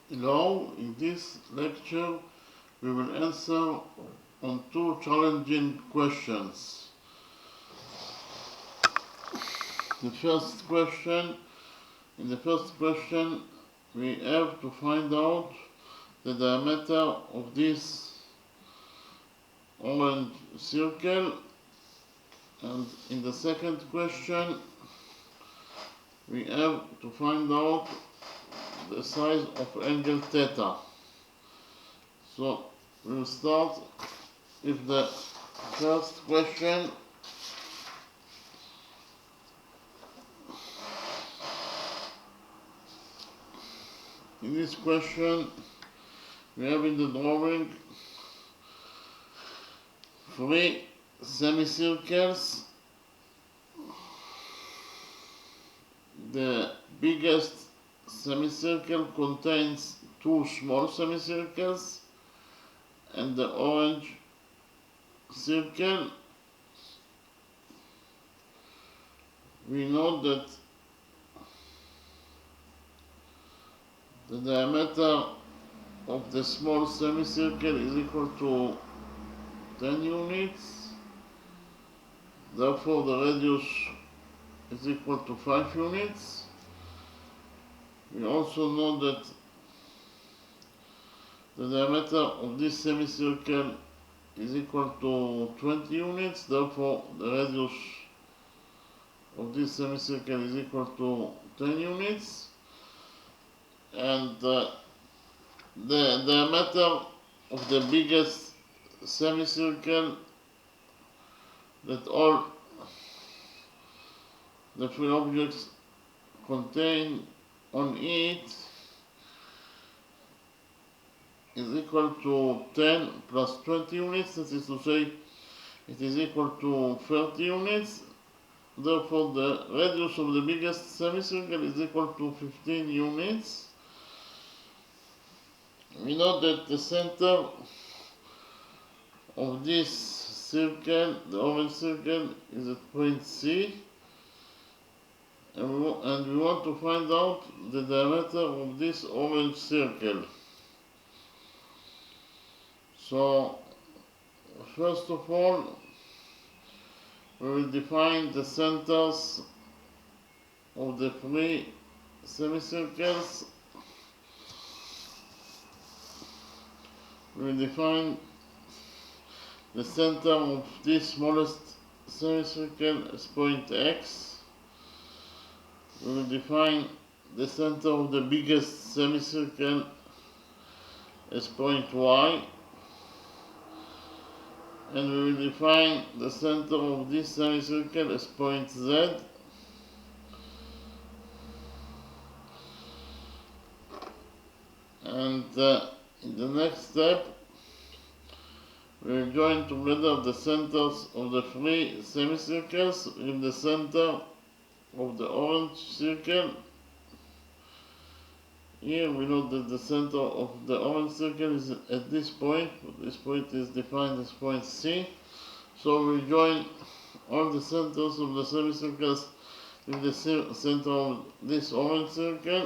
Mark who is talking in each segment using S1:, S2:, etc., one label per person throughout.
S1: Hello, in this lecture we will answer on two challenging questions. In the first question we have to find out the diameter of this orange circle, and in the second question we have to find out the size of angle theta. So we will start with the first question. In this question we have in the drawing three semicircles. The biggest semicircle contains two small semicircles, and the orange circle, we know that the diameter of the small semicircle is equal to 10 units, therefore the radius is equal to 5 units. We also know that the diameter of this semicircle is equal to 20 units, therefore the radius of this semicircle is equal to 10 units. And the diameter of the biggest semicircle that all the three objects contain on it is equal to 10 plus 20 units, that is to say it is equal to 30 units. Therefore the radius of the biggest semicircle is equal to 15 units. We know that the center of this circle, the orange circle, is at point C, and we want to find out the diameter of this orange circle. So first of all we will define the centers of the three semicircles. We will define the center of this smallest semicircle as point X. We will define the center of the biggest semicircle as point Y. And we will define the center of this semicircle as point Z. And in the next step we will join together the centers of the three semicircles with the center of the orange circle. Here we know that the center of the orange circle is at this point. This point is defined as point C. So we join all the centers of the semicircles with the center of this orange circle.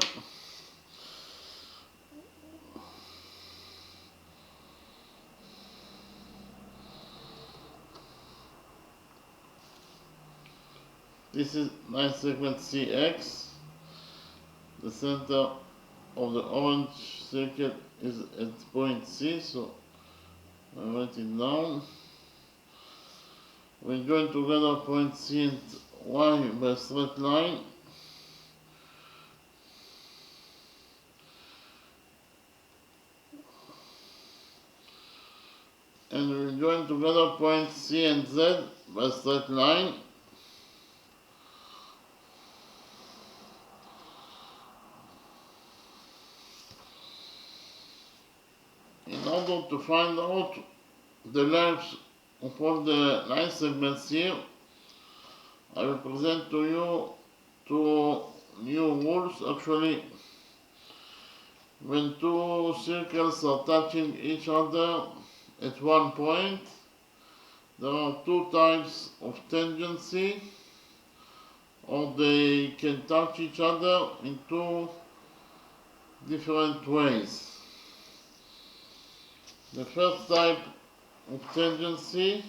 S1: This is line segment CX. The center of the orange circle is at point C, so I write it down. We join together point C and Y by a straight line. And we join together point C and Z by a straight line. In order to find out the length of all the line segments here, I will present to you two new rules. Actually, when two circles are touching each other at one point, there are two types of tangency, or they can touch each other in two different ways. The first type of tangency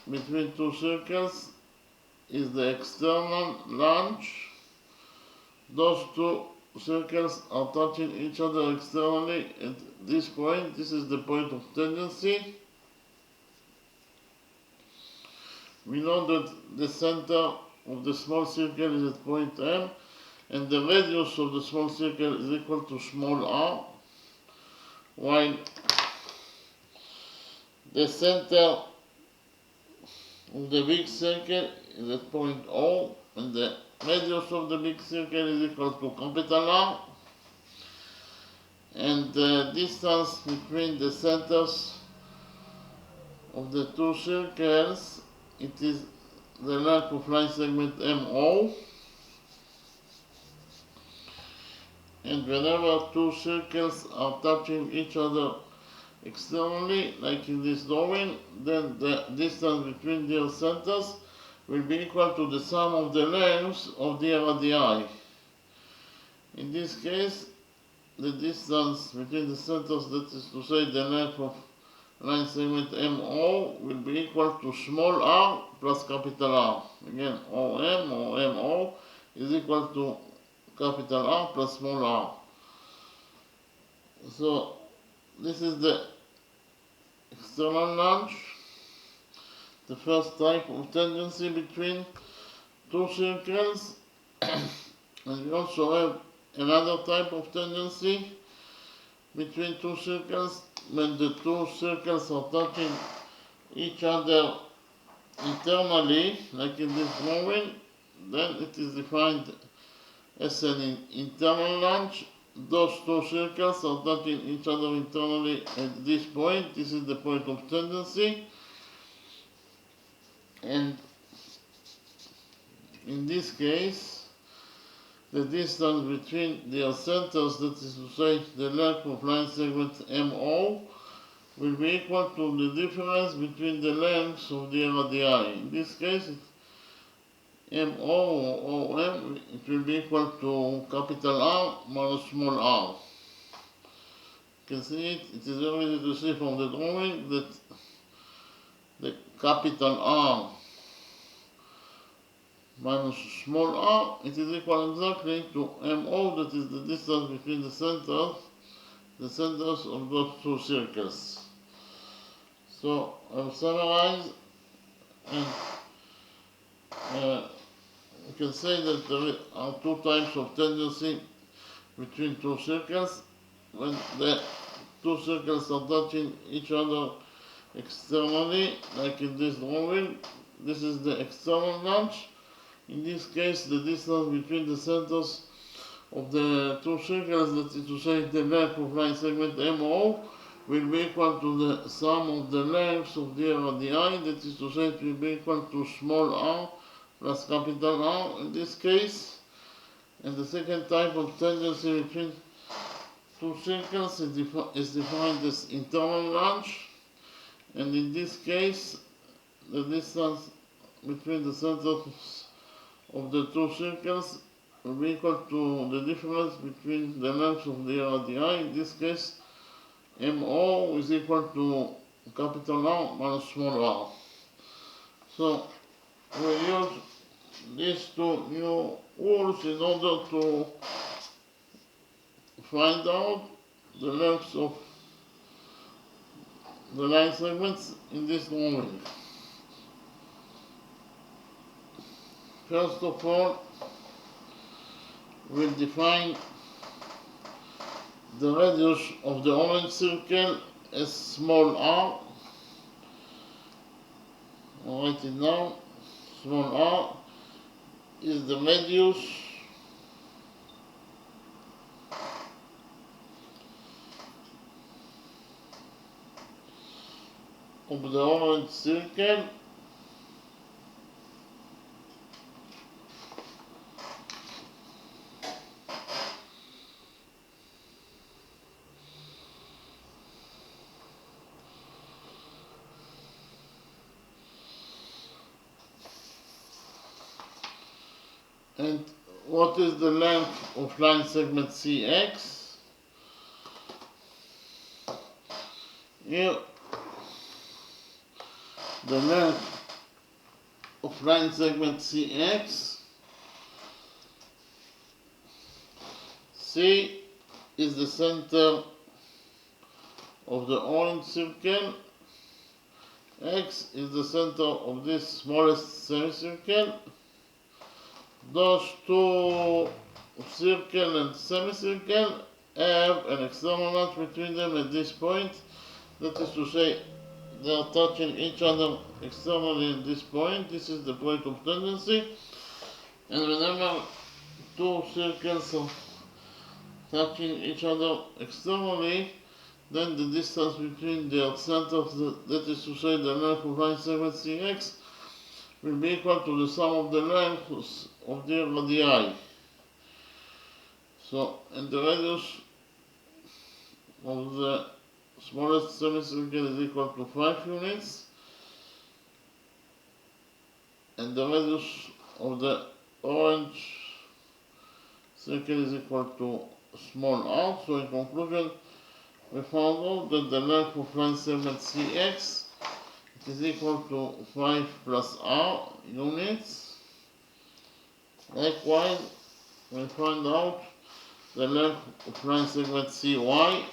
S1: between two circles is the external lunge. Those two circles are touching each other externally at this point. This is the point of tangency. We know that the center of the small circle is at point M, and the radius of the small circle is equal to small r, while the center of the big circle is at point O, and the radius of the big circle is equal to capital R, and the distance between the centers of the two circles, it is the length of line segment MO, and whenever two circles are touching each other externally, like in this drawing, then the distance between their centers will be equal to the sum of the lengths of their radii. In this case, the distance between the centers, that is to say the length of line segment MO, will be equal to small r plus capital R. Again, OM or MO is equal to capital R plus small r. So this is the external lunge, the first type of tangency between two circles. And we also have another type of tangency between two circles when the two circles are touching each other internally, like in this drawing. Then it is defined as an internal lunge. Those two circles are touching each other internally at this point. This is the point of tangency. And in this case, the distance between their centers, that is to say the length of line segment MO, will be equal to the difference between the lengths of their radii. In this case, MO or OM, it will be equal to capital R minus small r. You can see it. It is very easy to see from the drawing that the capital R minus small r, it is equal exactly to MO, that is the distance between the centers of those two circles. So I'll summarize, and you can say that there are two types of tangency between two circles. When the two circles are touching each other externally, like in this drawing, this is the external lunge. In this case, the distance between the centers of the two circles, that is to say the length of line segment MO, will be equal to the sum of the lengths of their radii, that is to say it will be equal to small r plus capital R in this case. And the second type of tangency between two circles is defined as internal lunge, and in this case the distance between the centers of the two circles will be equal to the difference between the lengths of their radii. In this case, MO is equal to capital R minus small r. So we use these two new rules in order to find out the lengths of the line segments in this drawing. First of all, we'll define the radius of the orange circle as small r. I'll write it down. Small r is the radius of the orange circle and what is the length of line segment CX? Here, the length of line segment CX, C is the center of the orange circle, X is the center of this smallest semicircle. Those two circle and semicircle have an external notch between them at this point. That is to say, they are touching each other externally at this point. This is the point of tendency. And whenever two circles are touching each other externally, then the distance between their centers, that is to say the length of line segment CX, will be equal to the sum of the lengths of their radii. So, and the radius of the smallest semicircle is equal to 5 units, and the radius of the orange circle is equal to small r. So in conclusion, we found out that the length of line segment CX is equal to 5 plus r units. Likewise, we find out the length of line segment CY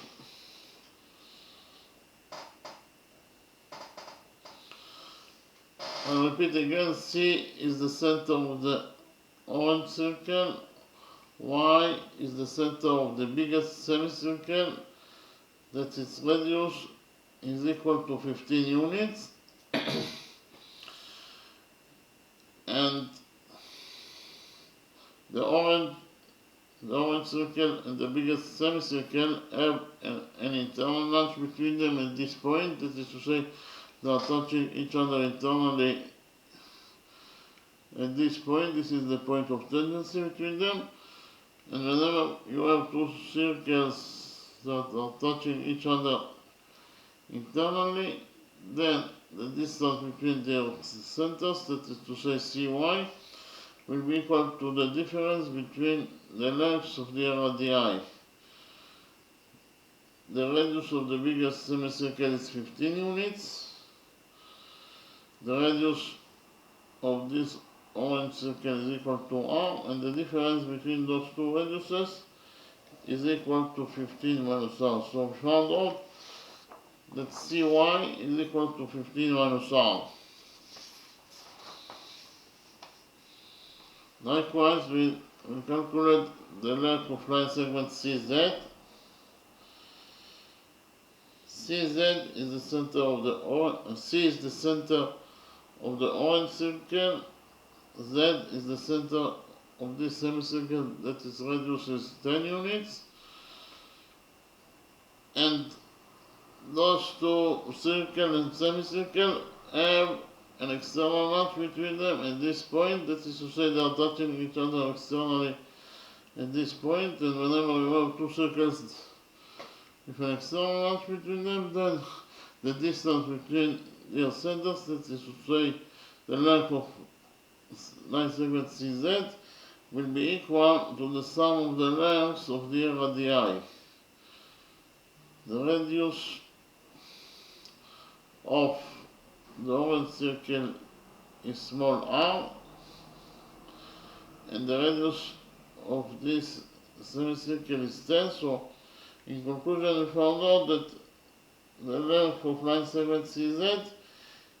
S1: I repeat again, C is the center of the orange circle, Y is the center of the biggest semicircle, that its radius is equal to 15 units, and the orange circle and the biggest semicircle have an internal notch between them at this point, that is to say, they are touching each other internally at this point. This is the point of tendency between them. And whenever you have two circles that are touching each other internally, then the distance between their centers, that is to say CY, will be equal to the difference between the lengths of their radii. The radius of the biggest semicircle is 15 units. The radius of this orange circle is equal to r, and the difference between those two radiuses is equal to 15 minus r. So we found out that Cy is equal to 15 minus r. Likewise, we calculate the length of line segment CZ. CZ is the center of the C is the center of the orange circle, Z is the center of this semicircle, that its radius is 10 units, and those two circle and semicircle have an external notch between them at this point, that is to say, they are touching each other externally at this point, and whenever you have two circles with an external notch between them, then the distance between their centers, that is to say, the length of line segment CZ, will be equal to the sum of the lengths of their radii. The radius of the orange circle is small r, and the radius of this semicircle is 10. So, in conclusion, we found out that the length of line segment CZ,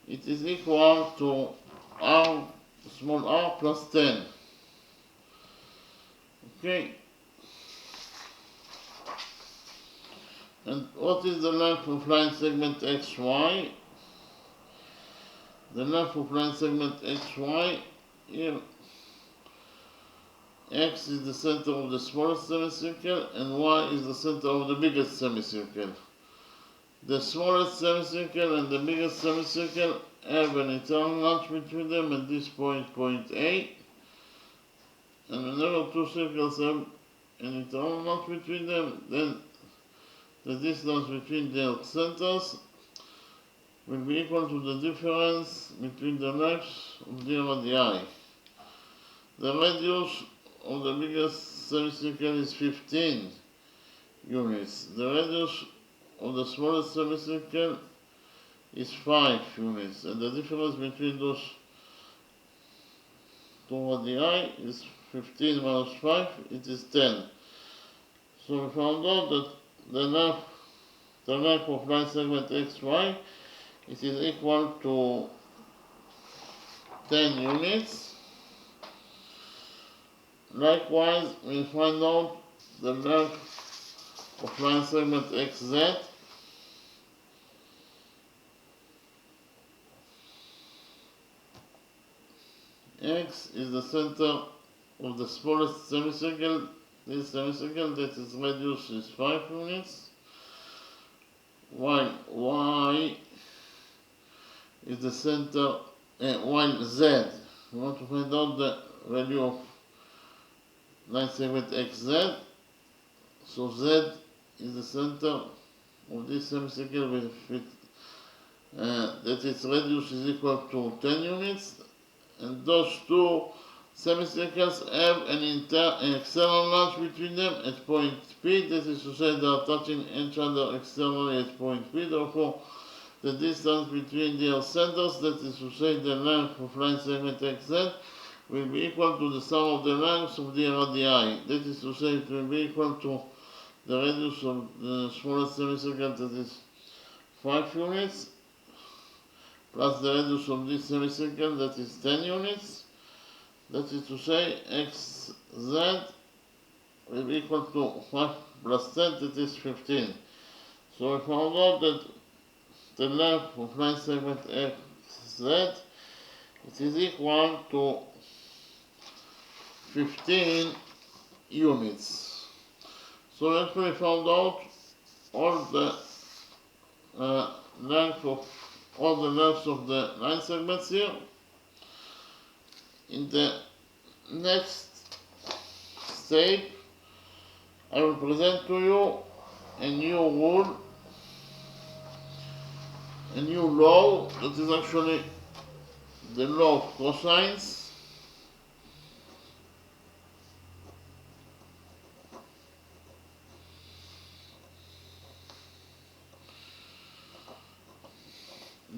S1: it is equal to r, small r plus 10. Okay. And what is the length of line segment XY? The length of line segment XY, here, X is the center of the smallest semicircle, and Y is the center of the biggest semicircle. The smallest semicircle and the biggest semicircle have an internal notch between them at this point, point A. And whenever two circles have an internal notch between them, then the distance between their centers will be equal to the difference between the lengths of their radii. The radius of the biggest semicircle is 15 units. The radius of the smallest semicircle is 5 units, and the difference between those two radii is 15 minus 5, it is 10. So we found out that the length of line segment xy, it is equal to 10 units. Likewise, we find out the length of line segment xz. X is the center of the smallest semicircle. This semicircle, that its radius is 5 units, while y is the center, while z, we want to find out the value of line segment xz. So z is the center of this semicircle with that its radius is equal to 10 units, and those two semicircles have an external length between them at point P, that is to say they are touching each other externally at point P, therefore the distance between their centers, that is to say the length of line segment xz, will be equal to the sum of the lengths of the radii, that is to say it will be equal to the radius of the smallest semicircle, that is 5 units, plus the radius of this semicircle, that is 10 units. That is to say, xz will be equal to 5 plus 10, that is 15. So we found out that the length of line segment xz, it is equal to 15 units. So we actually found out all the lengths of the line segments here. In the next step, I will present to you a new rule, a new law, that is actually the law of cosines.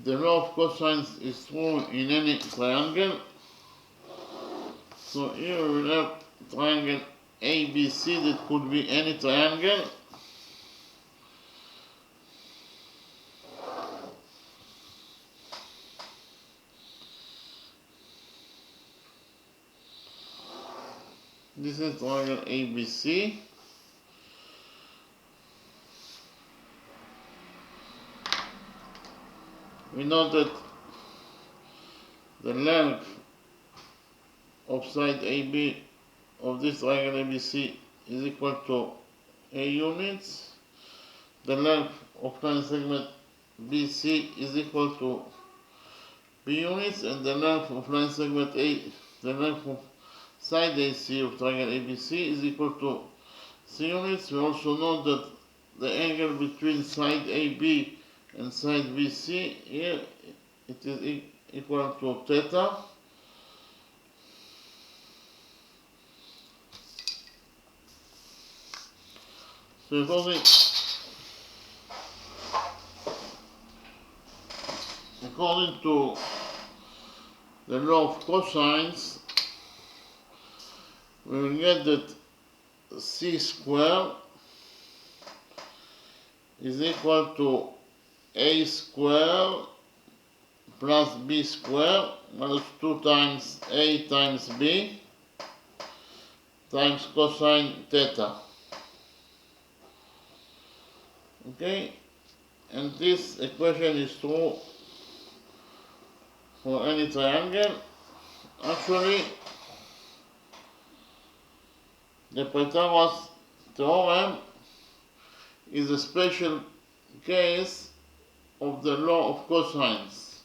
S1: The law of cosines is true in any triangle. So here we will have triangle ABC, that could be any triangle. This is triangle ABC. We know that the length of side AB of this triangle ABC is equal to A units. The length of line segment BC is equal to B units, and the length of line segment the length of side AC of triangle ABC is equal to C units. We also know that the angle between side AB and side BC here, it is equal to theta. So according to the law of cosines, we will get that C squared is equal to A squared plus B squared minus 2 times A times B times cosine theta. Okay, and this equation is true for any triangle. Actually, the Pythagoras theorem is a special case of the law of cosines,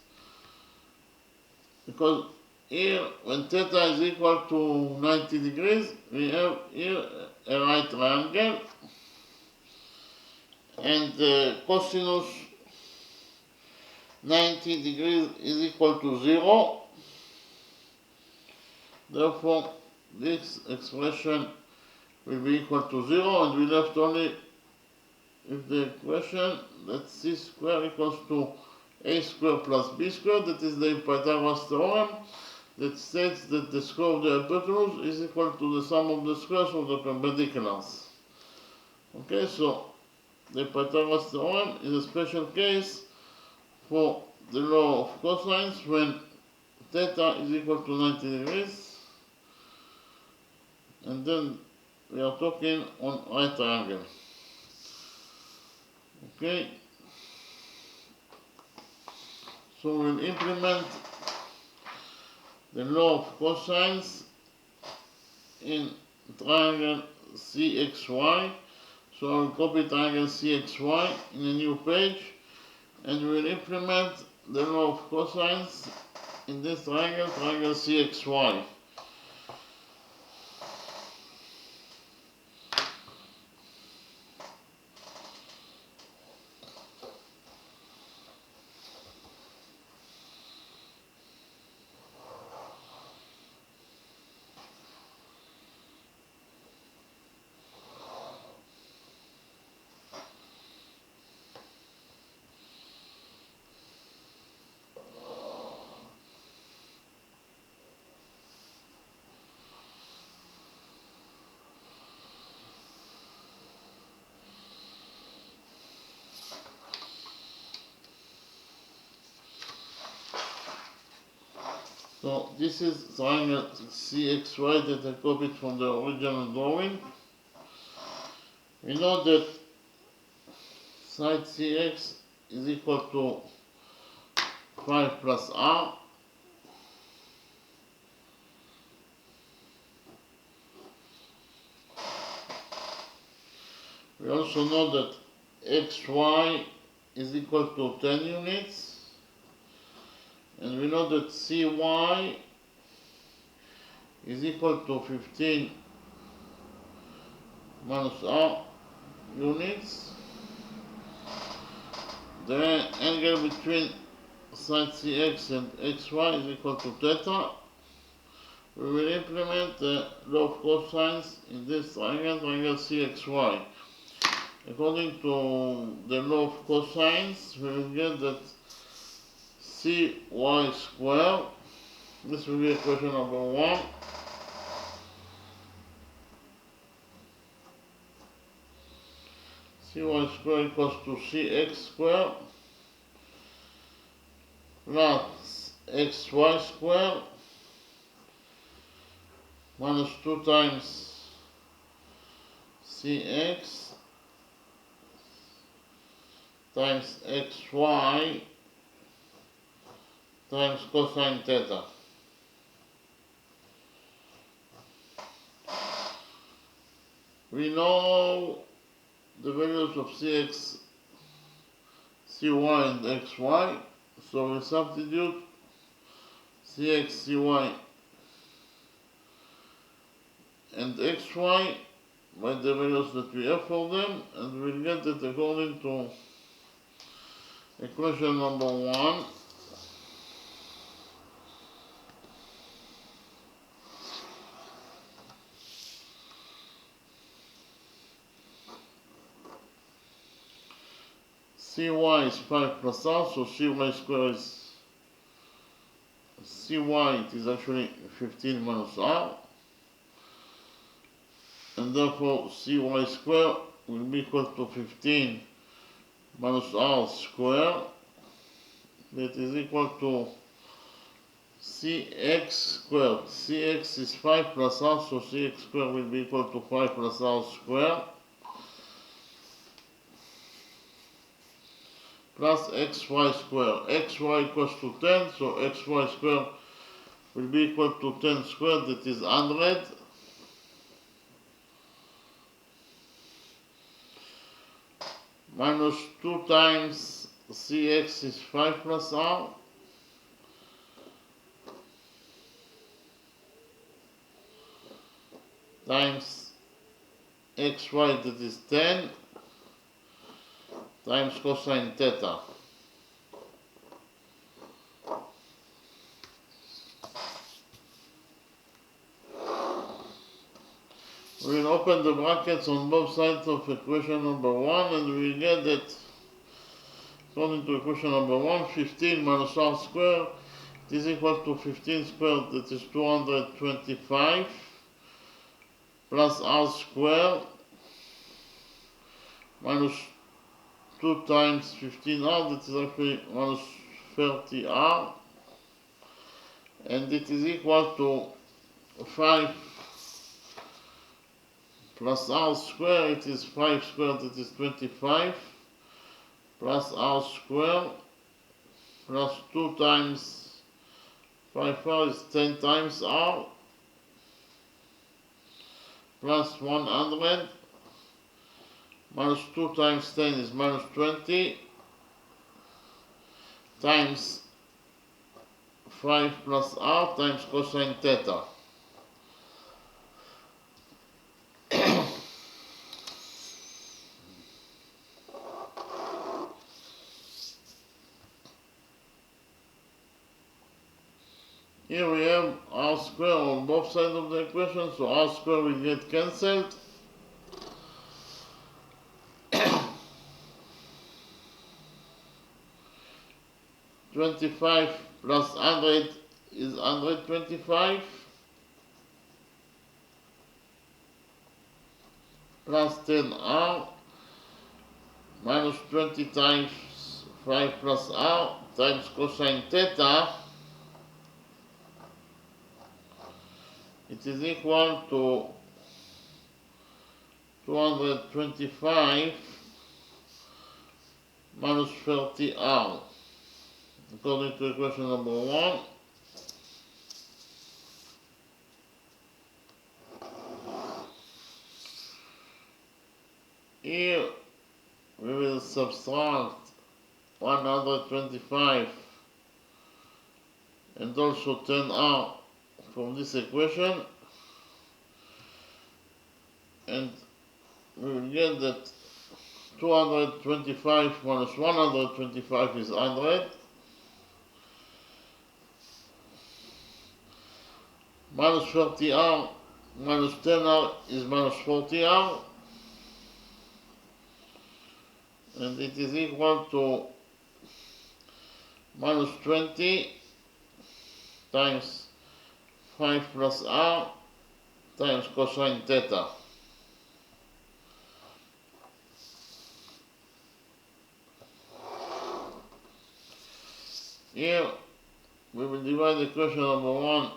S1: because here, when theta is equal to 90 degrees, we have here a right triangle, and cosinus 90 degrees is equal to 0. Therefore, this expression will be equal to 0, and we left only with the equation that c squared equals to a squared plus b squared. That is the Pythagoras theorem that states that the square of the hypotenuse is equal to the sum of the squares of the perpendiculars. Okay, so the Pythagoras theorem is a special case for the law of cosines when theta is equal to 90 degrees, and then we are talking on right triangle. Okay, so we'll implement the law of cosines in triangle CXY. So I will copy triangle CXY in a new page, and we will implement the law of cosines in this triangle, triangle CXY. So this is triangle CXY that I copied from the original drawing. We know that side CX is equal to 5 plus R. We also know that XY is equal to 10 units. And we know that CY is equal to 15 minus R units. The angle between side CX and XY is equal to theta. We will implement the law of cosines in this triangle, triangle CXY. According to the law of cosines, we will get that cy squared, this will be equation number 1, cy squared equals to cx squared plus xy squared minus 2 times cx times xy times cosine theta. We know the values of cx, cy and xy, so we substitute cx, cy and xy by the values that we have for them, and we'll get it according to equation number 1. Cy is 5 plus R, so cy squared is cy, it is actually 15 minus R, and therefore cy squared will be equal to 15 minus R squared, that is equal to cx squared. Cx is 5 plus R, so cx squared will be equal to 5 plus R squared, plus xy squared. Xy equals to 10, so xy squared will be equal to 10 squared, that is 100. Minus 2 times cx is 5 plus R. Times xy, that is 10. Times cosine theta. We will open the brackets on both sides of equation number 1 and we get that according to equation number 1, 15 minus r squared is equal to 15 squared, that is 225, plus r squared minus 2 times 15r, that is actually minus 30r, and it is equal to 5 plus r squared, it is 5 squared, it is 25, plus r squared, plus 2 times 5r is 10 times r, plus 100, minus 2 times 10 is minus 20, times 5 plus r times cosine theta. Here we have r squared on both sides of the equation, so r squared will get cancelled. $25 plus 100 is 125, plus 10r, minus 20 times 5 plus r times cosine theta. It is equal to 225 minus 30r, according to equation number 1. Here we will subtract 125 and also 10r from this equation, and we will get that 225 minus 125 is 100, minus 30r minus 10r is minus 40r, and it is equal to minus 20 times 5 plus r times cosine theta. Here we will divide equation number 1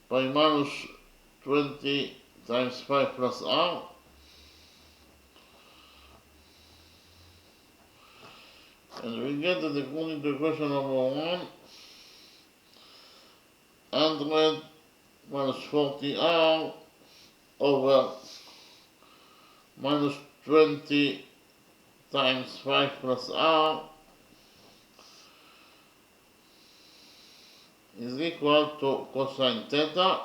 S1: by minus 20 times 5 plus r, and we get that according to equation number 1, 100 minus 40r over minus 20 times 5 plus r is equal to cosine theta.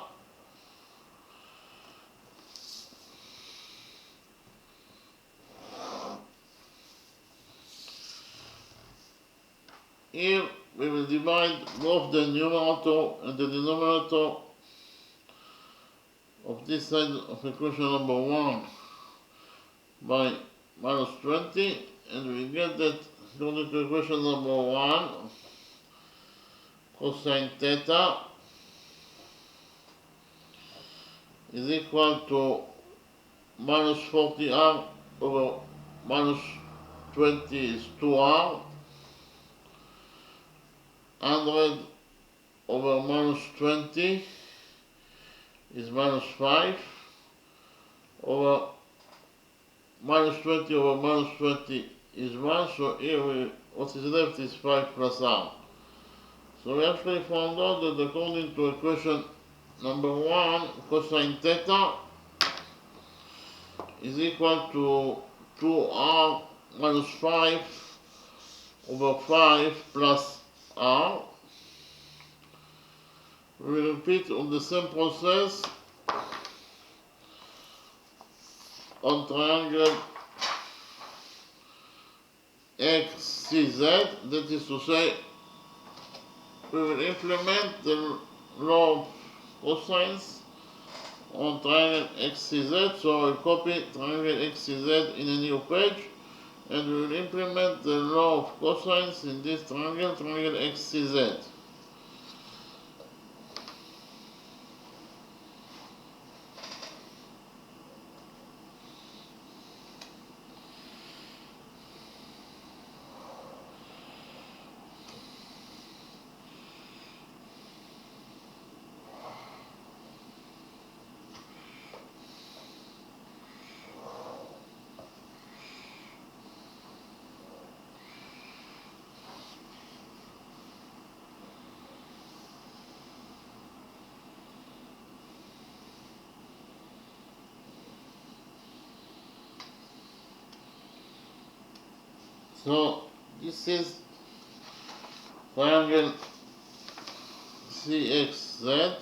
S1: Here we will divide both the numerator and the denominator of this side of equation number 1 by minus 20, and we get that according to equation number 1, cosine theta is equal to minus 40r over minus 20 is 2r, 100 over minus 20 is minus 5, over minus 20 over minus 20 is 1, so here what is left is 5 plus r. So we actually found out that according to equation number 1, cosine theta is equal to 2r minus 5 over 5 plus r. We will repeat on the same process on triangle XCZ, that is to say, we will implement the law of cosines on triangle XCZ, so I'll copy triangle XCZ in a new page, and we will implement the law of cosines in this triangle, triangle XCZ. So this is triangle CXZ,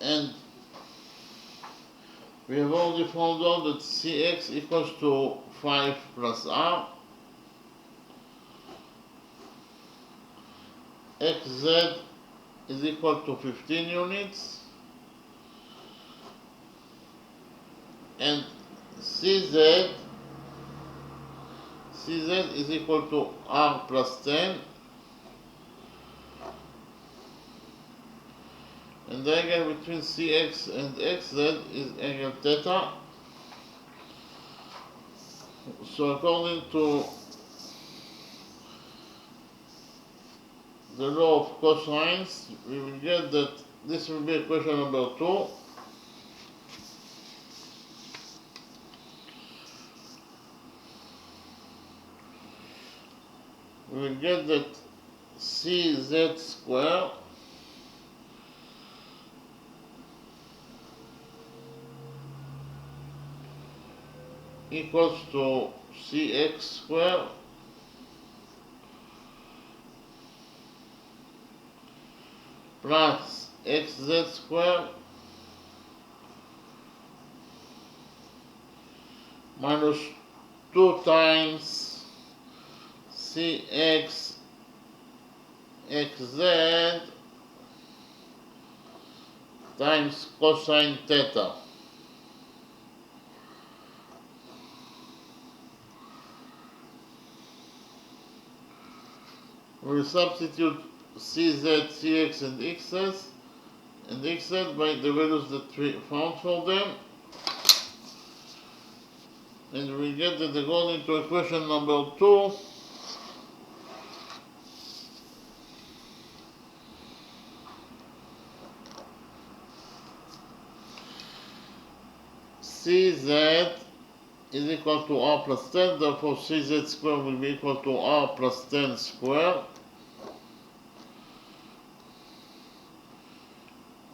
S1: and we have already found out that Cx equals to 5 plus r, xz is equal to 15 units, and cz is equal to r plus 10, and the angle between Cx and xz is angle theta. So according to the law of cosines, we will get that this will be equation number 2. We will get that Cz square equals to Cx square plus xz square minus 2 times Cx xz times cosine theta. We will substitute Cz, Cx and xz by the values that we found for them, and we get that according to equation number 2, Cz is equal to r plus 10, therefore Cz square will be equal to r plus 10 square,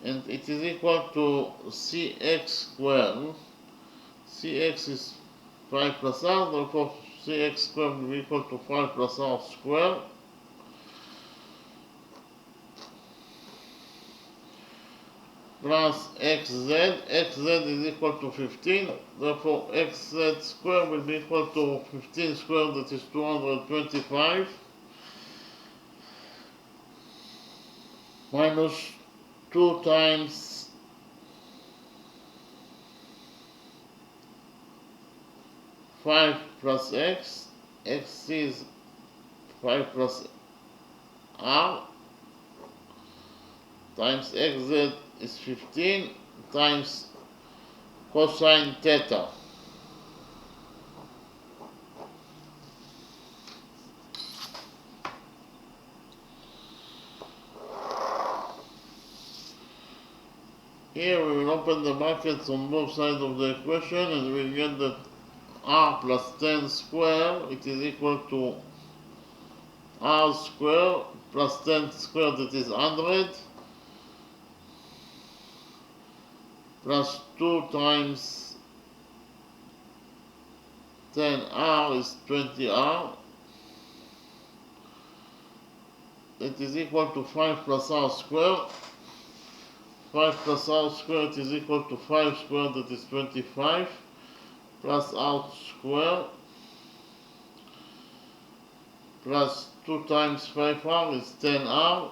S1: and it is equal to Cx square. Cx is 5 plus r, therefore Cx square will be equal to 5 plus r square, plus xz. Xz is equal to 15, therefore xz square will be equal to 15 squared, that is 225, minus 2 times five plus x is 5 plus r, times xz is 15 times cosine theta. Here we will open the brackets on both sides of the equation, and we get that r plus 10 square, it is equal to r square plus 10 square, that is 100, plus 2 times 10r is 20r. It is equal to 5 plus r square. 5 plus r square is equal to 5 square, that is 25, plus r square, plus 2 times 5r is 10r,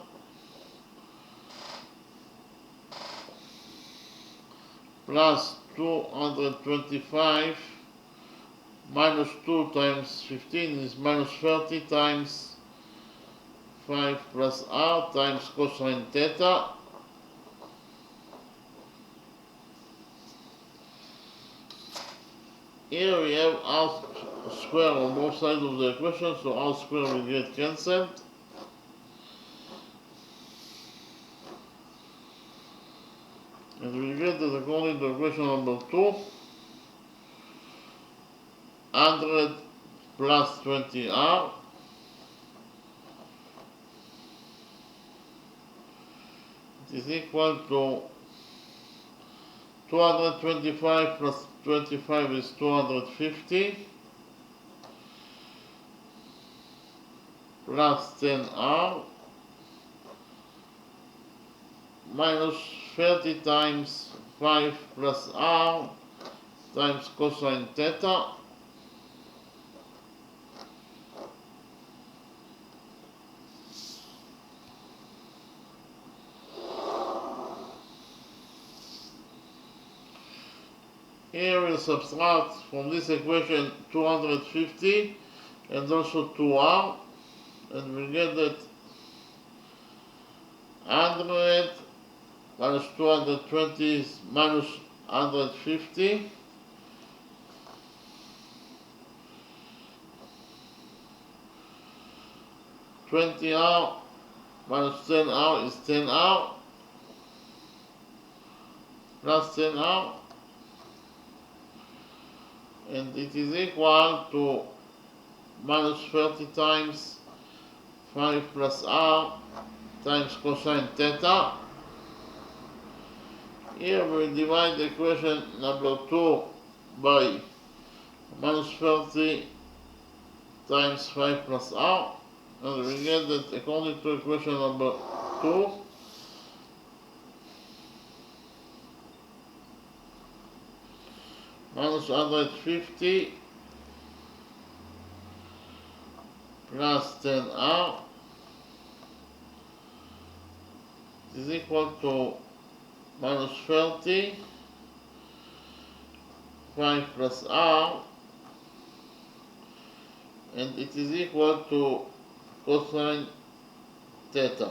S1: plus 225 minus 2 times 15 is minus 30 times 5 plus r times cosine theta. Here we have r square on both sides of the equation, so r square will get cancelled. And we get that according to equation number 2, 100 plus 20r is equal to 225 plus 25 is 250 plus 10r minus 30 times 5 plus r times cosine theta. Here we'll subtract from this equation 250 and also 2r, and we'll get that 100 minus 220 is minus 150. $20 minus 10r is 10r plus 10r, and it is equal to minus 30 times 5 plus r times cosine theta. Here we divide the equation number 2 by minus 30 times 5 plus r, and we get that according to equation number 2, minus 150 plus 10r is equal to minus 30, 5 plus r, and it is equal to cosine theta.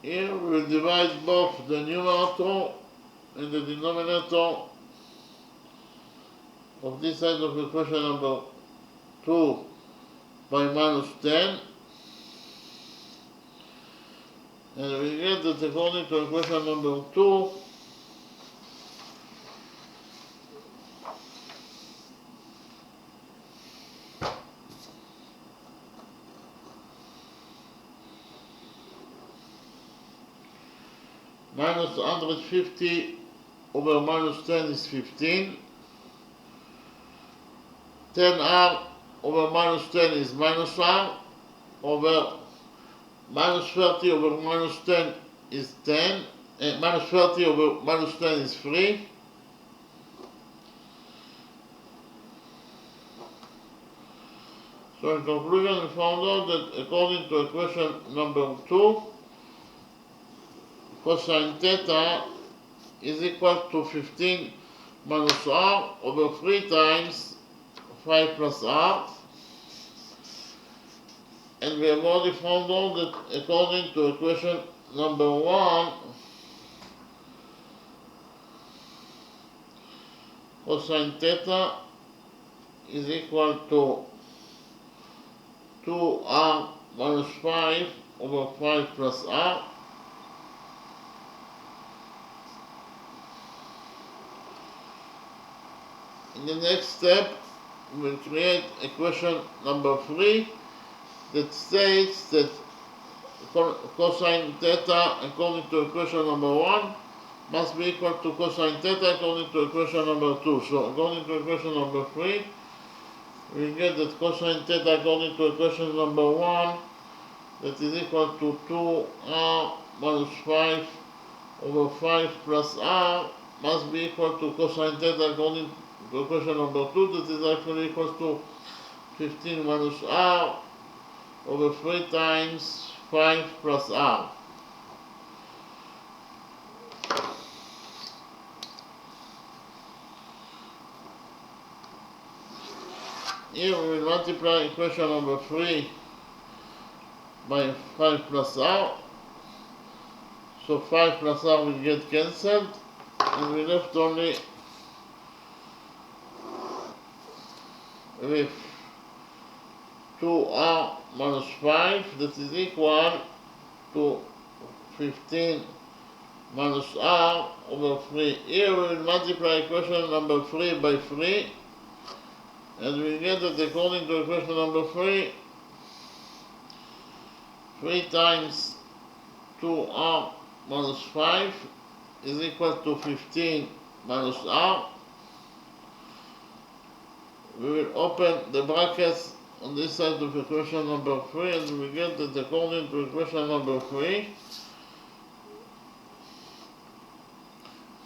S1: Here we will divide both the numerator and the denominator of this side of equation number 2 by minus 10, and we get that according to equation number 2, minus 150 over minus 10 is 15. 10r over minus 10 is minus r, over minus 30 over minus 10 is 10, and minus 30 over minus 10 is 3. So in conclusion, we found out that according to equation number 2, cosine theta is equal to 15 minus r over 3 times 5 plus r, and we have already found out that according to equation number 1, cosine theta is equal to 2r minus 5 over 5 plus r. In the next step, we will create equation number 3 that states that cosine theta according to equation number 1 must be equal to cosine theta according to equation number 2. So according to equation number 3, we get that cosine theta according to equation number 1, that is equal to 2r minus 5 over 5 plus r, must be equal to cosine theta according to equation number 2, that is actually equal to 15 minus r over 3 times 5 plus r. Here we will multiply equation number 3 by 5 plus r. So 5 plus r will get cancelled, and we left only with 2r minus 5, that is equal to 15 minus r over 3. Here we will multiply equation number 3 by 3, and we get that according to equation number 3, 3 times 2r minus 5 is equal to 15 minus r. We will open the brackets on this side of equation number 3, and we get that according to equation number 3,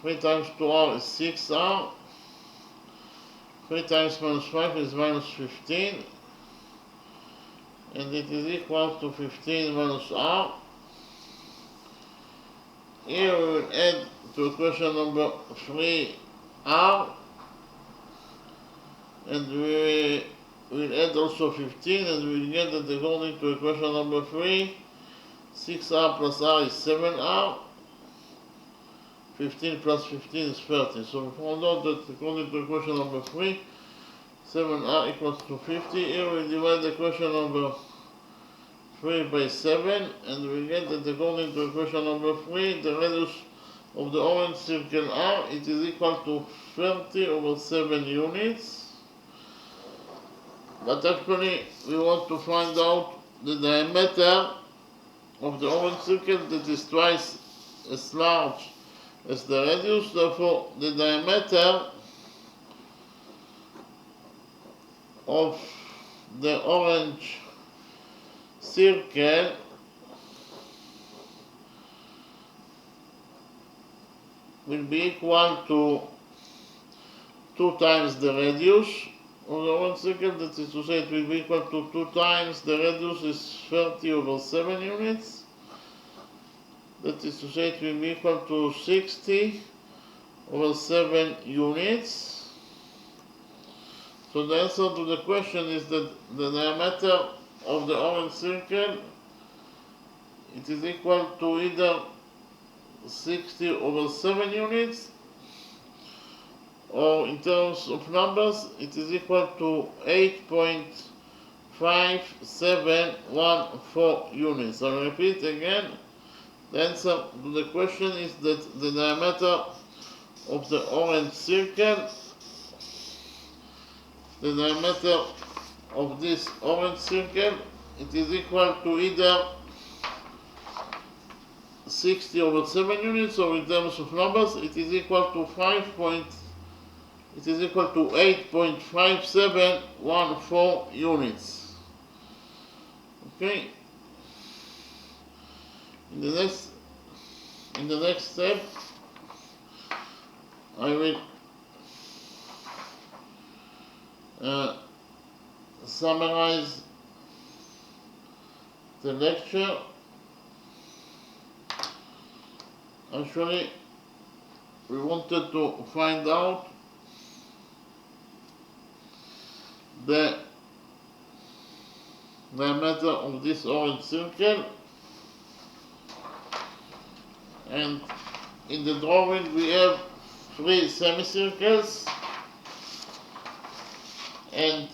S1: 3 times 2r is 6r, 3 times minus 5 is minus 15, and it is equal to 15 minus r. Here we will add to equation number 3 r, and we will add also 15, and we will get that according to equation number 3, 6r plus r is 7r, 15 plus 15 is 30. So we found out that according to equation number 3, 7r equals to 50. Here we divide equation number 3 by 7, and we get that according to equation number 3, the radius of the orange circle r, it is equal to 30 over 7 units. But actually we want to find out the diameter of the orange circle that is twice as large as the radius. Therefore the diameter of the orange circle will be equal to 2 times the radius of the orange circle. That is to say, it will be equal to 2 times the radius is 30 over 7 units. That is to say, it will be equal to 60 over 7 units. So the answer to the question is that the diameter of the orange circle, it is equal to either 60 over 7 units, or in terms of numbers, it is equal to 8.5714 units. I repeat again, the answer to the question is that the diameter of the orange circle, the diameter of this orange circle, it is equal to either 60 over 7 units, or in terms of numbers, it is equal to 8.5714 units. Okay. In the next step, I will summarize the lecture. Actually, we wanted to find out the diameter of this orange circle, and in the drawing we have 3 semicircles, and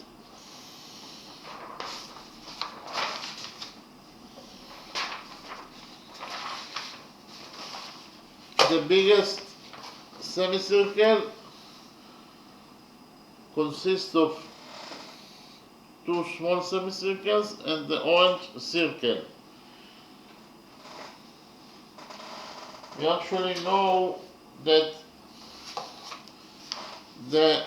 S1: the biggest semicircle consists of 2 small semicircles and the orange circle. We actually know that the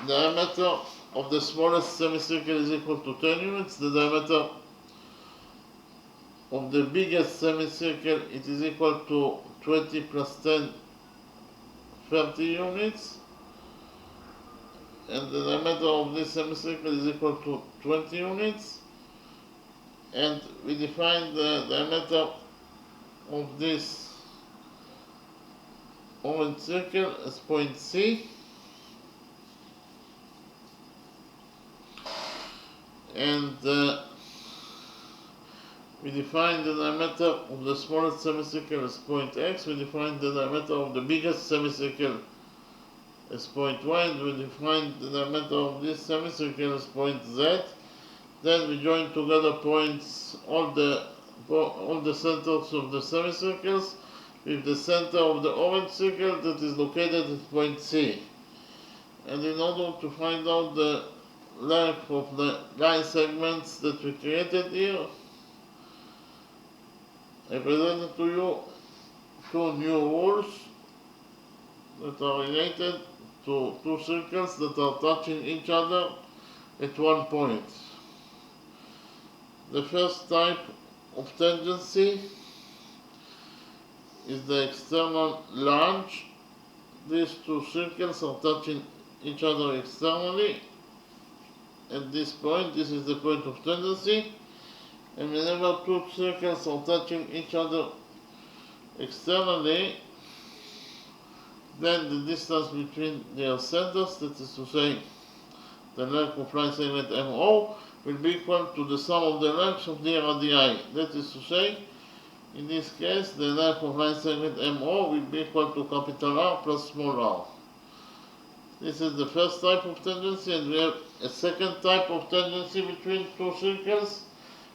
S1: diameter of the smallest semicircle is equal to 10 units. The diameter of the biggest semicircle, it is equal to 20 plus 10, 30 units. And the diameter of this semicircle is equal to 20 units. and we define the diameter of this orange circle as point C, and we define the diameter of the smallest semicircle as point X, we define the diameter of the biggest semicircle as point Y, and we define the diameter of this semicircle as point Z. Then we join together points, all the centers of the semicircles with the center of the orange circle that is located at point C. And in order to find out the length of the line segments that we created here, I presented to you two new rules that are related to two circles that are touching each other at one point. The first type of tangency is the external lunge. These two circles are touching each other externally. At this point, this is the point of tangency. And whenever two circles are touching each other externally, then the distance between their centers, that is to say, the length of line segment MO, will be equal to the sum of the lengths of their radii. That is to say, in this case, the length of line segment MO will be equal to capital R plus small r. This is the first type of tangency, and we have a second type of tangency between two circles,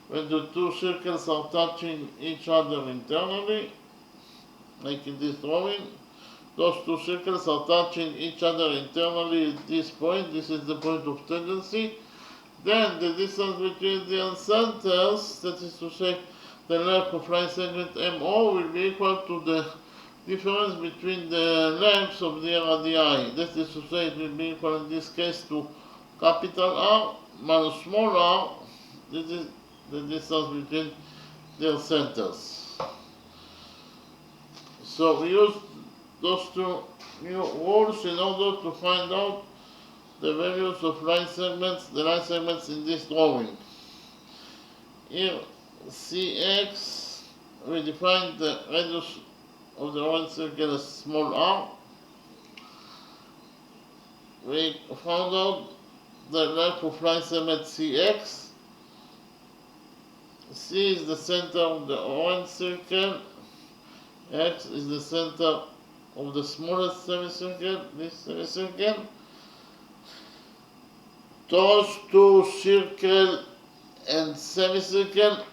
S1: when the two circles are touching each other internally, like in this drawing. Those two circles are touching each other internally at this point. This is the point of tangency. Then the distance between their centers, that is to say, the length of line segment MO, will be equal to the difference between the lengths of their radii. That is to say, it will be equal in this case to capital R minus small r. This is the distance between their centers. So we use those two new rules in order to find out the values of line segments, the line segments in this drawing. Here, Cx, we define the radius of the orange circle as small r. We found out the length of line segment Cx. C is the center of the orange circle. X is the center of the smallest semicircle, this semicircle. Those two circle and semicircle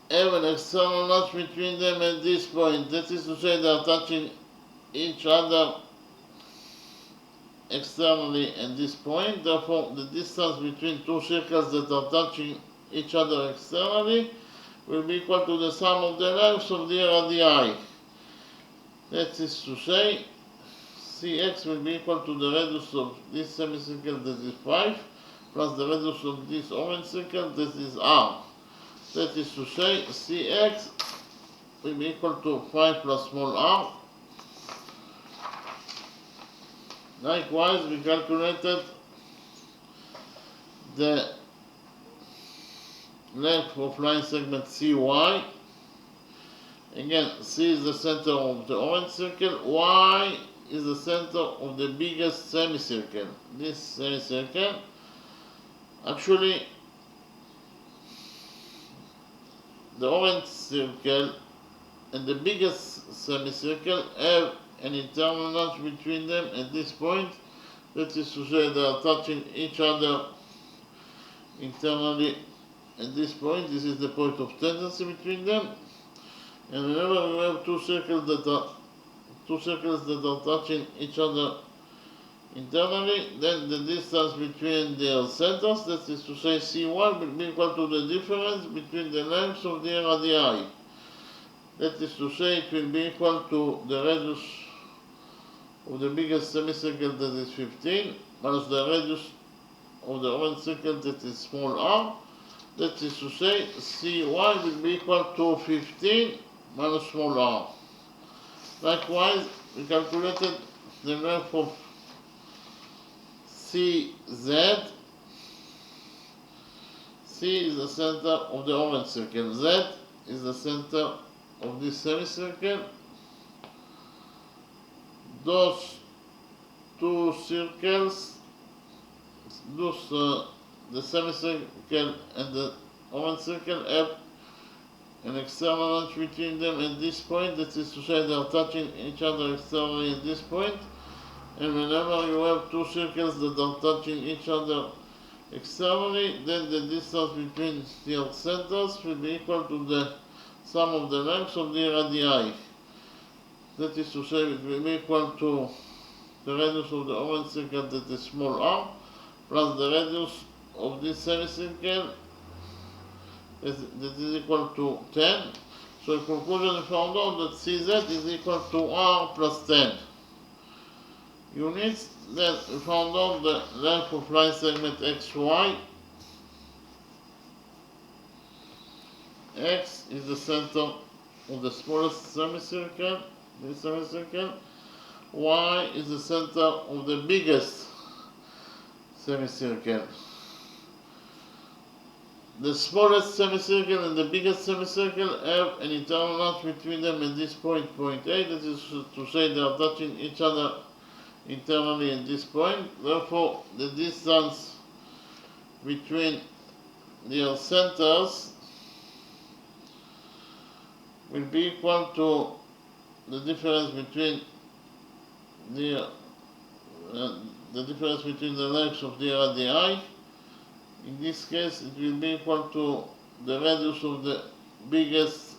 S1: have an external notch between them at this point. That is to say, they are touching each other externally at this point. Therefore, the distance between two circles that are touching each other externally will be equal to the sum of the lengths of their radii. That is to say, Cx will be equal to the radius of this semicircle, that is 5, plus the radius of this orange circle, that is r. That is to say, Cx will be equal to 5 plus small r. Likewise, we calculated the length of line segment Cy. Again, C is the center of the orange circle, Y is the center of the biggest semicircle. This semicircle, actually, the orange circle and the biggest semicircle have an internal notch between them at this point. That is to say, they are touching each other internally at this point. This is the point of tangency between them. And whenever we have two circles that are touching each other internally, then the distance between their centers, that is to say C1, will be equal to the difference between the lengths of their radii. That is to say, it will be equal to the radius of the biggest semicircle, that is 15, minus the radius of the orange circle, that is small r. That is to say, Cy will be equal to 15 minus small r. Likewise, we calculated the length of Cz. C is the center of the orange circle. Z is the center of this semicircle. Those two circles, the semicircle and the orange circle, have an external length between them at this point. That is to say, they are touching each other externally at this point. And whenever you have two circles that are touching each other externally, then the distance between their centers will be equal to the sum of the lengths of the radii. That is to say, it will be equal to the radius of the orange circle, that is small r, plus the radius of this semicircle, that is equal to 10. So in conclusion, we found out that Cz is equal to r plus 10 units. Then we found out the length of line segment xy. X is the center of the smallest semicircle, this semicircle. Y is the center of the biggest semicircle. The smallest semicircle and the biggest semicircle have an internal length between them at this point, point A. That is to say, they are touching each other internally at this point. Therefore, the distance between their centers will be equal to the difference between the lengths of the radii. In this case, it will be equal to the radius of the biggest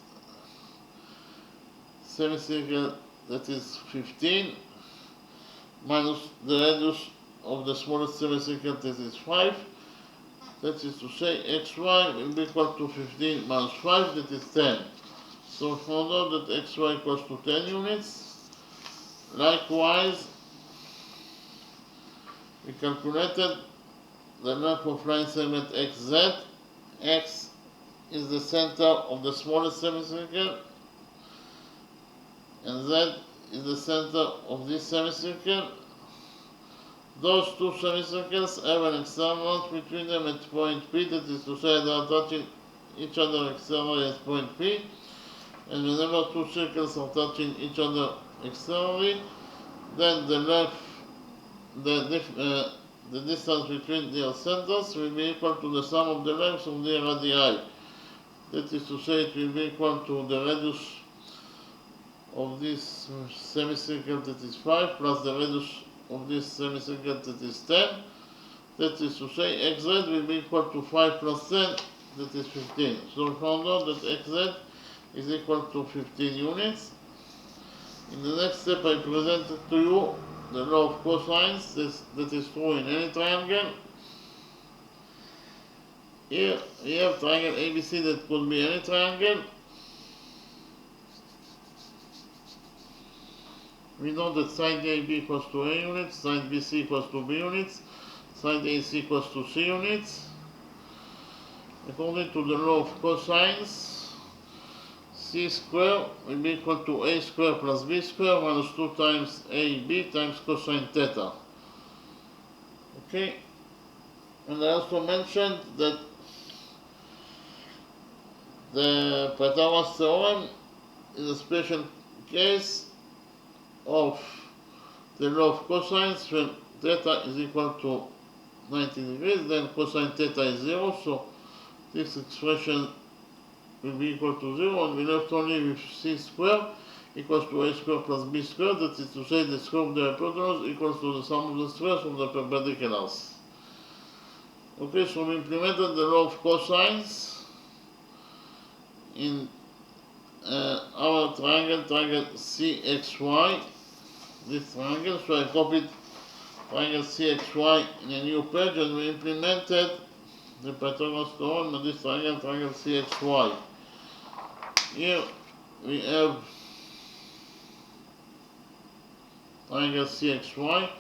S1: semicircle, that is 15, minus the radius of the smallest semicircle, that is 5. That is to say, xy will be equal to 15 minus 5, that is 10. So we found out that xy equals to 10 units. Likewise, we calculated the length of line segment xz. X is the center of the smallest semicircle, and z is the center of this semicircle. Those two semicircles have an external length between them at point P, that is to say, they are touching each other externally at point P. And whenever two circles are touching each other externally, then the distance between their centers will be equal to the sum of the lengths of their radii. That is to say, it will be equal to the radius of this semicircle, that is 5, plus the radius of this semicircle, that is 10. That is to say, xz will be equal to 5 plus 10, that is 15. So we found out that xz is equal to 15 units. In the next step, I presented to you the law of cosines. That is true in any triangle. Here we have triangle ABC that could be any triangle. We know that side AB equals to A units, side BC equals to B units, side AC equals to C units. According to the law of cosines, C square will be equal to A square plus B square minus 2 times AB times cosine theta. Okay? And I also mentioned that the Pythagoras theorem is a special case of the law of cosines when theta is equal to 90 degrees, then cosine theta is 0, so this expression will be equal to 0, and we left only with C square equals to A square plus B square, that is to say, the square of the hypotenuse equals to the sum of the squares of the perpendiculars. Okay, so we implemented the law of cosines in our triangle CXY, this triangle. So I copied triangle CXY in a new page, and we implemented the Pythagoras theorem on this triangle CXY. Here we have triangle CXY.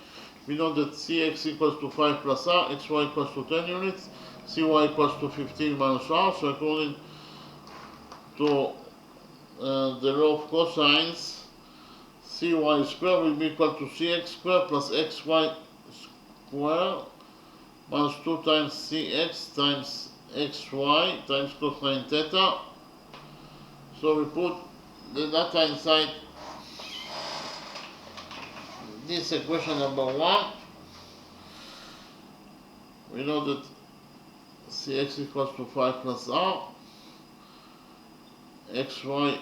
S1: We know that CX equals to 5 plus R, XY equals to 10 units, CY equals to 15 minus R. So according to the law of cosines, CY square will be equal to CX square plus XY square minus 2 times CX times xy times cosine theta. So we put the data inside this equation number 1. We know that Cx equals to 5 plus r, xy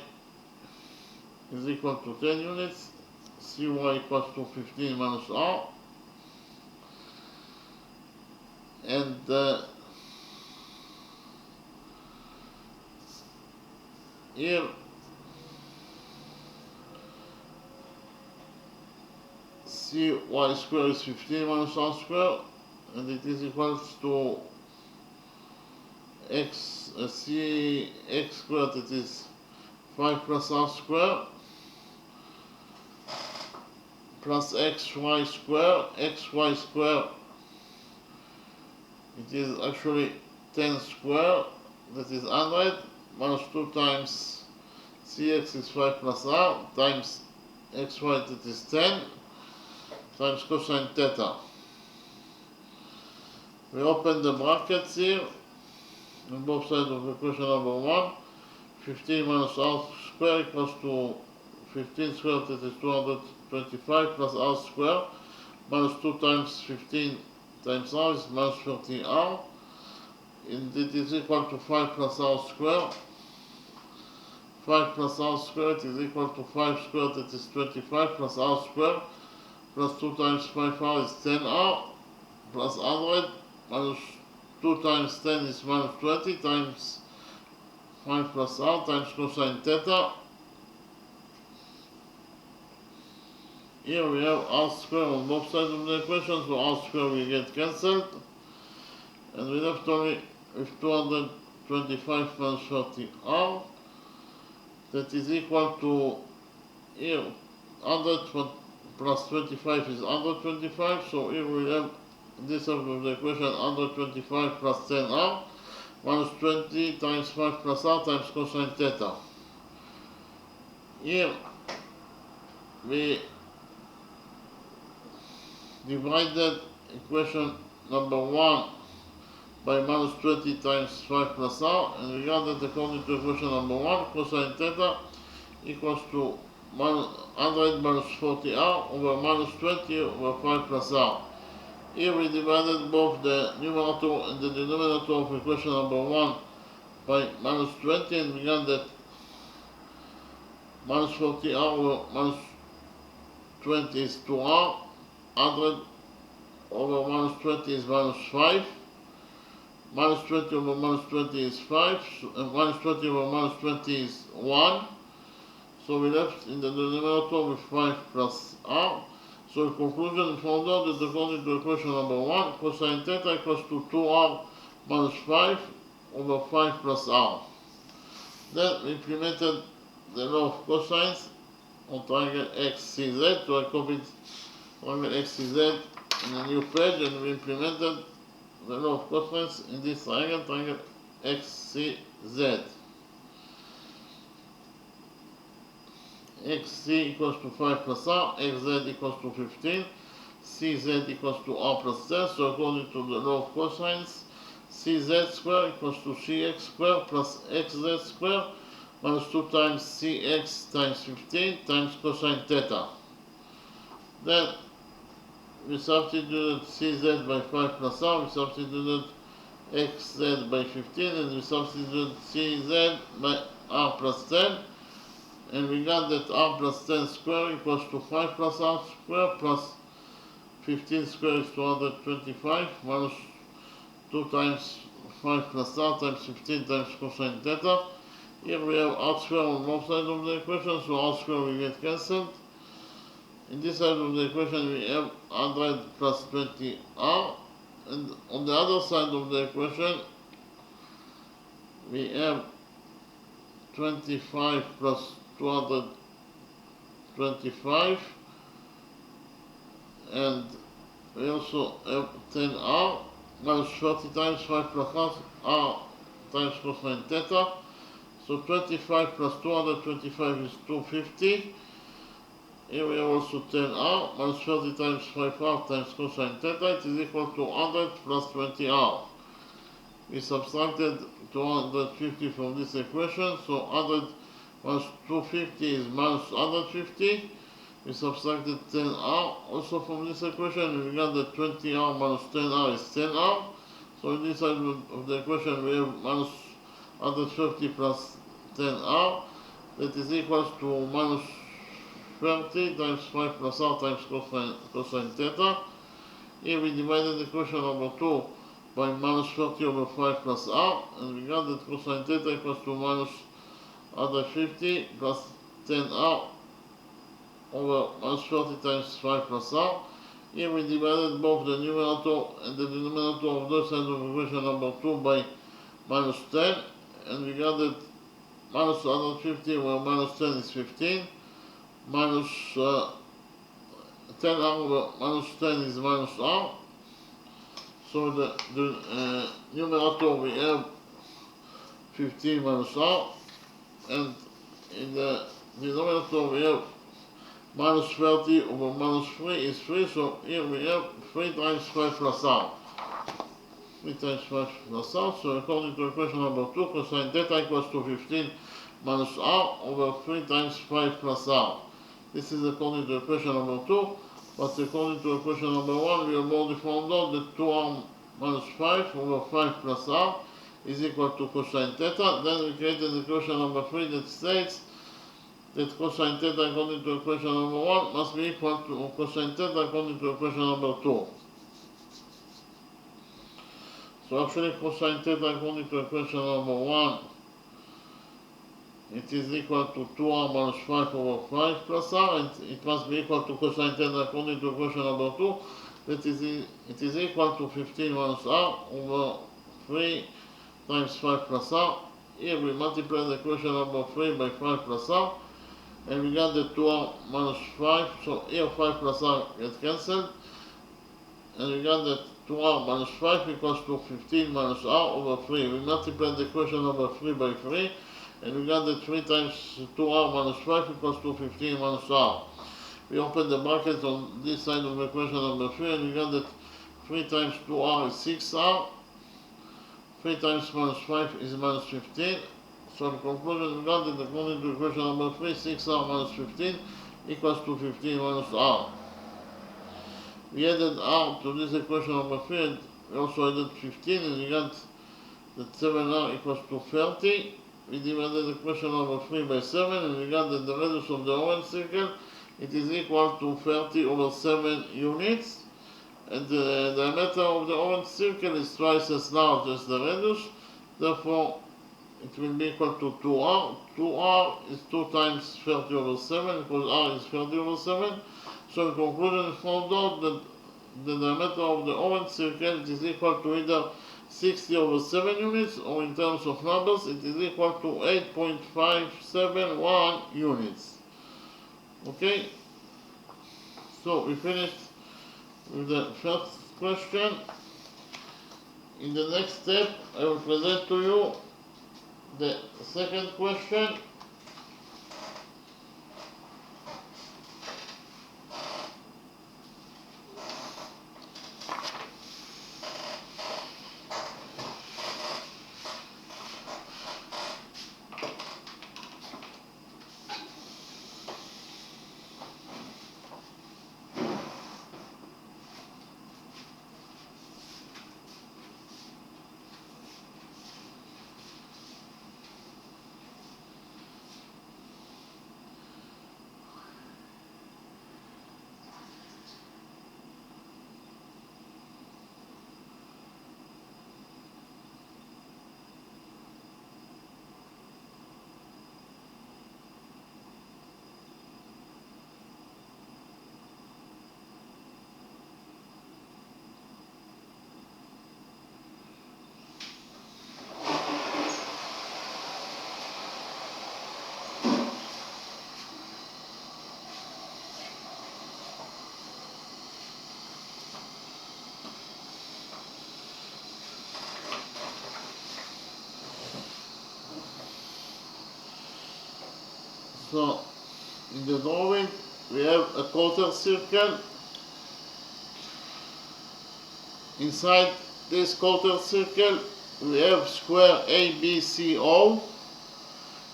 S1: is equal to 10 units, cy equals to 15 minus r, and here cy square is 15 minus r square, and it is equals to cx squared, it is 5 plus r square, plus xy square, it is actually 10 square, that is 100, minus 2 times cx is 5 plus r, times xy, that is 10, times cosine theta. We open the brackets here, on both sides of equation number 1, 15 minus r square equals to 15 squared, that is 225, plus r square, minus 2 times 15 times r is minus 30r, and it is equal to 5 plus r square. 5 plus r squared is equal to 5 squared, that is 25, plus r square, plus 2 times 5r is 10r, plus 100, minus 2 times 10 is minus 20, times 5 plus r, times cosine theta. Here we have r square on both sides of the equation, so r square will get cancelled, and we left only with 225 minus 30r, that is equal to, here 100 plus 25 is 125, so here we have this side of the equation 125 plus 10r, minus 20 times 5 plus r times cosine theta. Here we divided equation number 1 by minus 20 times 5 plus r, and we got that according to equation number 1, cosine theta equals to 100 minus 40r over minus 20 over 5 plus r. Here we divided both the numerator and the denominator of equation number 1 by minus 20, and we got that minus 40r over minus 20 is 2r, 100 over minus 20 is minus 5, minus 20 over minus 20 is 5, and minus 20 over minus 20 is 1. So we left in the denominator with 5 plus r. So in conclusion, we found out that according to equation number 1, cosine theta equals to 2r minus 5 over 5 plus r. Then we implemented the law of cosines on triangle XCZ, so I copied triangle XCZ in a new page, and we implemented the law of cosines in this triangle XCZ. xc equals to 5 plus r, xz equals to 15, cz equals to r plus 10, so according to the law of cosines, cz square equals to cx square plus xz square minus 2 times cx times 15 times cosine theta. Then we substituted cz by 5 plus r, we substituted xz by 15, and we substituted cz by r plus 10, and we got that r plus 10 square equals to 5 plus r square plus 15 square is 225 minus 2 times 5 plus r times 15 times cosine theta. Here we have r square on both sides of the equation, so r square will get cancelled. In this side of the equation we have 100 plus 20r, and on the other side of the equation we have 25 plus 225, and we also have 10r minus 30 times 5 plus r times cosine theta. So 25 plus 225 is 250. Here we have also 10r minus 30 times 5r times cosine theta. It is equal to 100 plus 20r. We subtracted 250 from this equation, so 100 minus 250 is minus 150. We subtracted 10r also from this equation. We got that 20r minus 10r is 10r. So in this side of the equation we have minus 150 plus 10r. That is equals to minus 30 times 5 plus r times cosine theta. Here we divided the equation number 2 by minus 30 over 5 plus r, and we got that cosine theta equals to minus 150 plus 10r over minus 30 times 5 plus r. Here we divided both the numerator and the denominator of those sides of equation number 2 by minus 10, and we got that minus 150 over minus 10 is 15, minus 10 r over minus 10 is minus r. So the numerator we have 15 minus r, and in the denominator we have minus 30 over minus 3 is 3, so here we have 3 times 5 plus r. 3 times 5 plus r, so according to equation number 2, cosine theta equals to 15 minus r over 3 times 5 plus r. This is according to equation number 2, but according to equation number 1, we have already found out that 2r minus 5 over 5 plus r is equal to cosine theta. Then we created equation number 3 that states that cosine theta according to equation number 1 must be equal to cosine theta according to equation number 2. So actually cosine theta according to equation number 1, it is equal to 2r minus 5 over 5 plus r, and it must be equal to cosine theta according to equation number 2, that is, it is equal to 15 minus r over 3 times 5 plus r. Here we multiply the equation number 3 by 5 plus r, and we got the 2r minus 5, so here 5 plus r get cancelled, and we got that 2r minus 5 equals to 15 minus r over 3. We multiply the equation number 3 by 3, and we got that 3 times 2r minus 5 equals to 15 minus r. We open the bracket on this side of equation number 3, and we got that 3 times 2r is 6r, 3 times minus 5 is minus 15. So in conclusion, we got that according to equation number 3, 6r minus 15 equals to 15 minus r. We added r to this equation number 3, and we also added 15, and we got that 7r equals to 30. We divided equation number 3 by 7, and we got that the radius of the orange circle, it is equal to 30 over 7 units, and the diameter of the orange circle is twice as large as the radius, therefore it will be equal to 2r. 2r is 2 times 30 over 7, because r is 30 over 7. So in conclusion, we found out that the diameter of the orange circle is equal to either 60 over 7 units, or in terms of numbers, it is equal to 8.571 units. Okay, so we finished with the first question. In the next step, I will present to you the second question. So in the drawing we have a quarter circle. Inside this quarter circle we have square ABCO.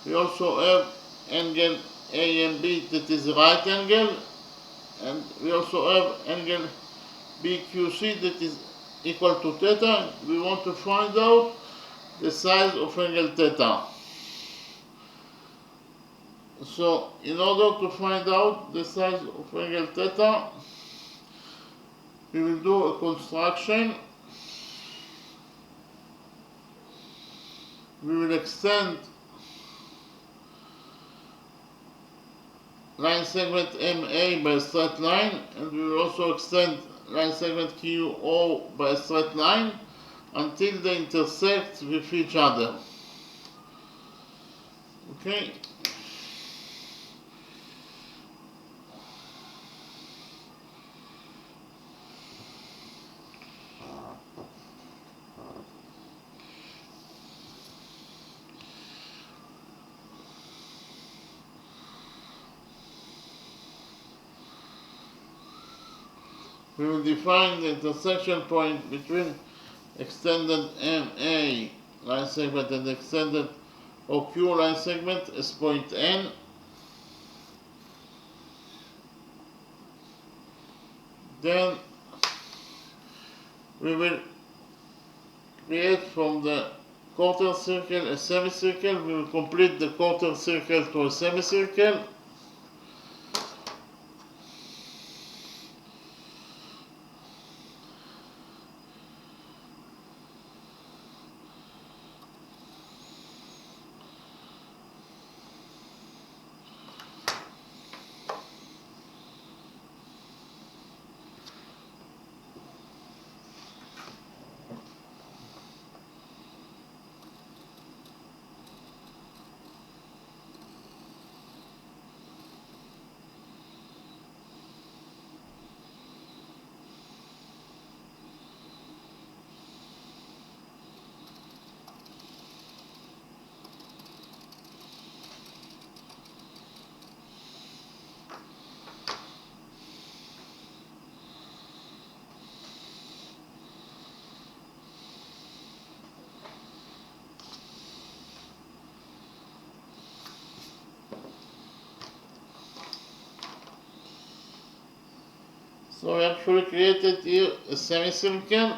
S1: We also have angle AMB that is right angle, and we also have angle BQC that is equal to theta. We want to find out the size of angle theta. So in order to find out the size of angle theta, we will do a construction. We will extend line segment MA by a straight line, and we will also extend line segment QO by a straight line until they intersect with each other. Okay? We will define the intersection point between extended MA line segment and extended OQ line segment as point N. Then we will create from the quarter circle a semicircle. We will complete the quarter circle to a semicircle. So we actually created here a semicircle,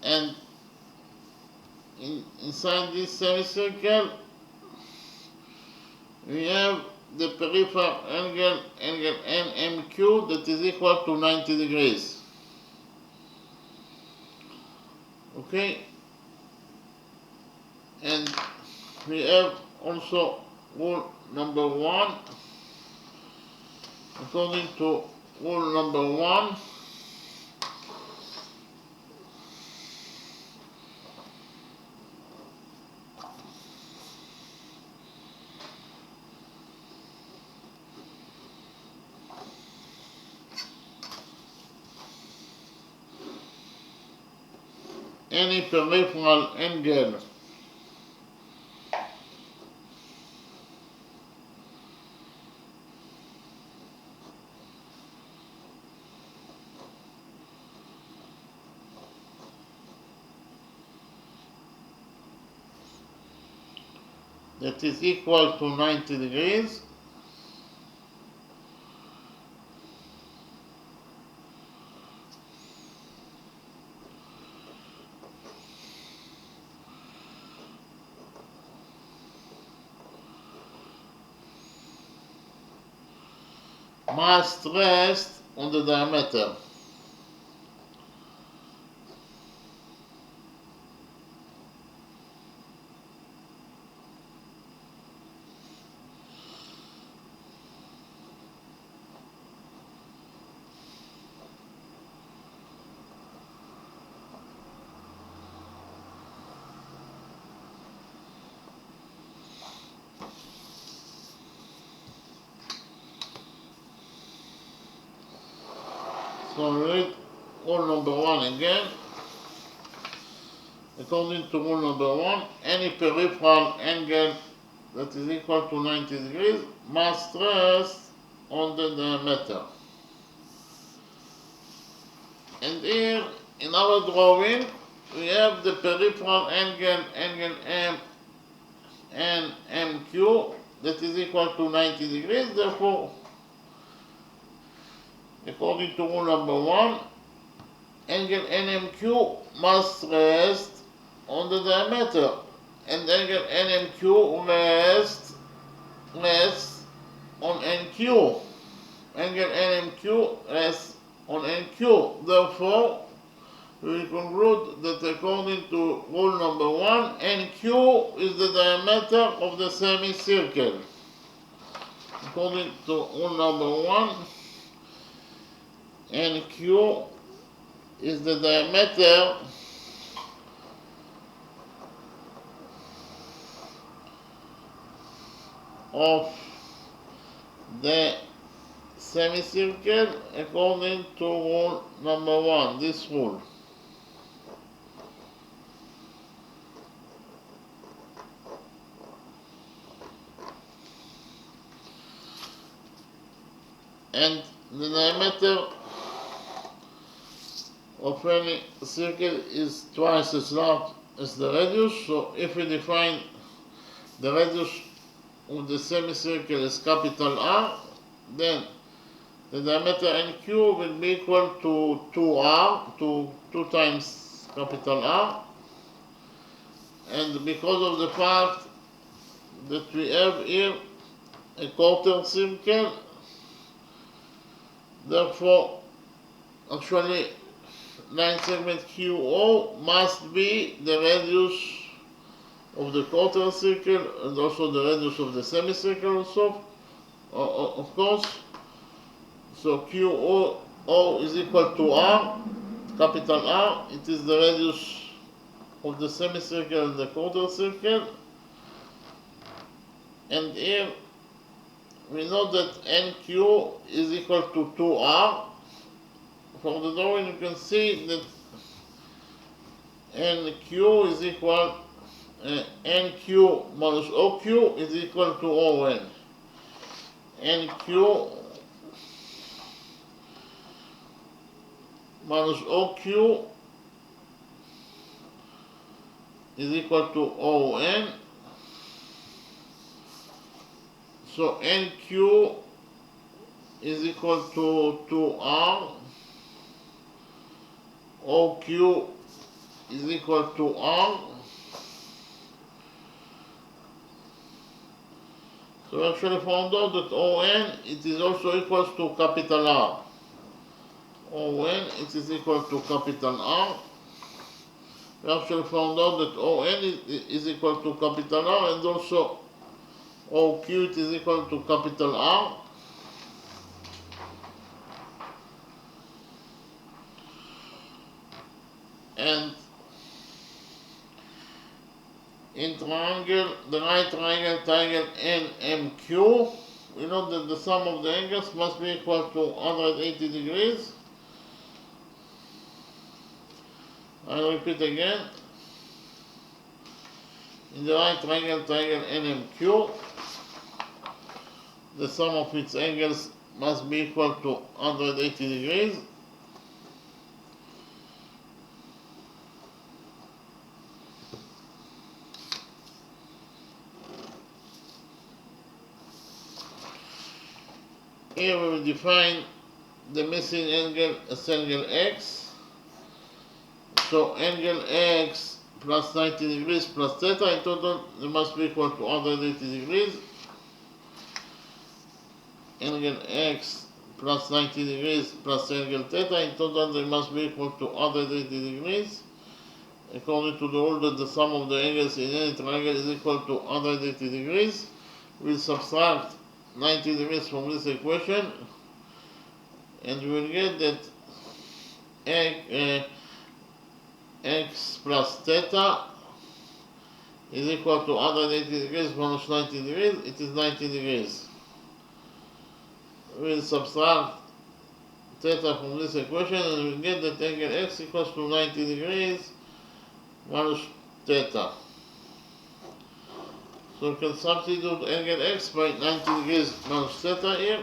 S1: and inside this semicircle we have the peripheral angle NMQ that is equal to 90 degrees. Okay, and we have also rule number 1. According to rule number 1, any peripheral angle that is equal to 90 degrees must rest on the diameter. So read rule number 1 again. According to rule number 1, any peripheral angle that is equal to 90 degrees must rest on the diameter. And here in our drawing, we have the peripheral angle, angle M and MQ, that is equal to 90 degrees. Therefore, according to rule number 1, angle NMQ must rest on the diameter, and angle NMQ rests on NQ. Angle NMQ rests on NQ. Therefore, we conclude that according to rule number 1, NQ is the diameter of the semicircle. According to rule number 1, NQ is the diameter of the semicircle according to rule number 1, this rule. And the diameter of any circle is twice as large as the radius. So if we define the radius of the semicircle as capital R, then the diameter NQ will be equal to 2R, to 2 times capital R. And because of the fact that we have here a quarter circle, therefore, actually, line segment QO must be the radius of the quarter circle and also the radius of the semicircle also, of course. So QO is equal to R, capital R. It is the radius of the semicircle and the quarter circle. And here we know that NQ is equal to 2R. From the drawing you can see that NQ is equal, NQ minus OQ is equal to ON. NQ minus OQ is equal to ON. So NQ is equal to 2R, OQ is equal to R. So we actually found out that ON, it is also equal to capital R. ON, it is equal to capital R. We actually found out that ON is equal to capital R, and also OQ it is equal to capital R. And in triangle, the right triangle NMQ, we know that the sum of the angles must be equal to 180 degrees. I'll repeat again. In the right triangle NMQ, the sum of its angles must be equal to 180 degrees. Here we will define the missing angle as angle X. So angle X plus 90 degrees plus theta, in total they must be equal to 180 degrees. Angle X plus 90 degrees plus angle theta, in total they must be equal to 180 degrees. According to the rule that the sum of the angles in any triangle is equal to 180 degrees, we'll subtract 90 degrees from this equation, and we will get that x plus theta is equal to 180 degrees minus 90 degrees. It is 90 degrees. We will subtract theta from this equation, and we will get that angle x equals to 90 degrees minus theta. So we can substitute angle x by 90 degrees minus theta here.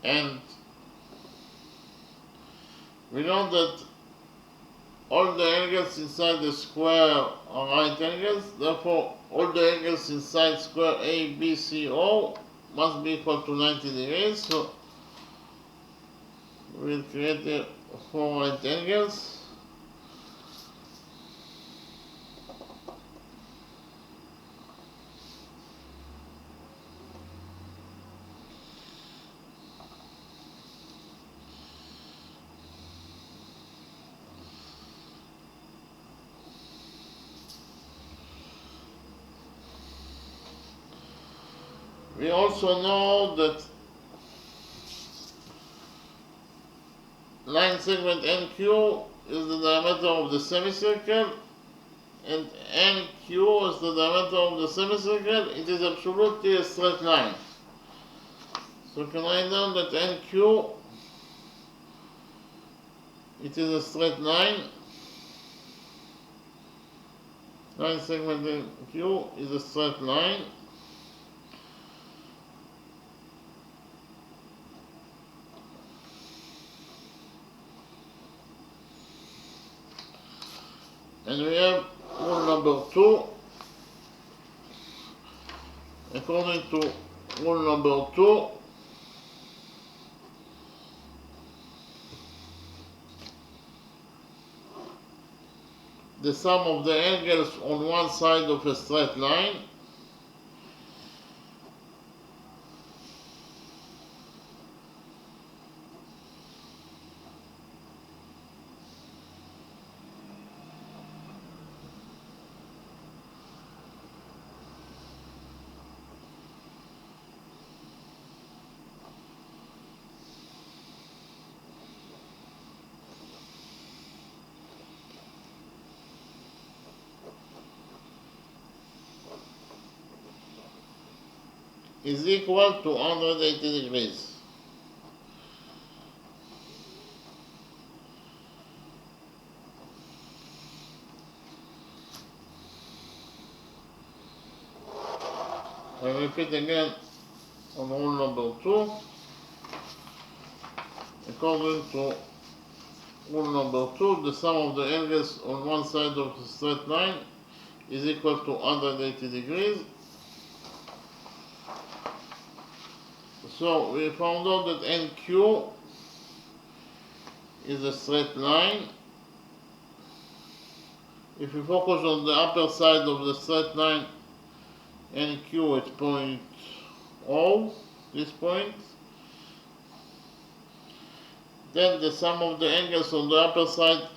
S1: And we know that all the angles inside the square are right angles, therefore all the angles inside square ABCO must be equal to 90 degrees. So we'll create 4 right angles. We also know that line segment NQ is the diameter of the semicircle, and NQ is the diameter of the semicircle. It is absolutely a straight line. So we can write down that NQ, it is a straight line. Line segment NQ is a straight line. And we have rule number 2. According to rule number 2, the sum of the angles on one side of a straight line is equal to 180 degrees. I repeat again on rule number 2. According to rule number 2, the sum of the angles on one side of the straight line is equal to 180 degrees. So we found out that NQ is a straight line. If we focus on the upper side of the straight line, NQ is point O, this point. Then the sum of the angles on the upper side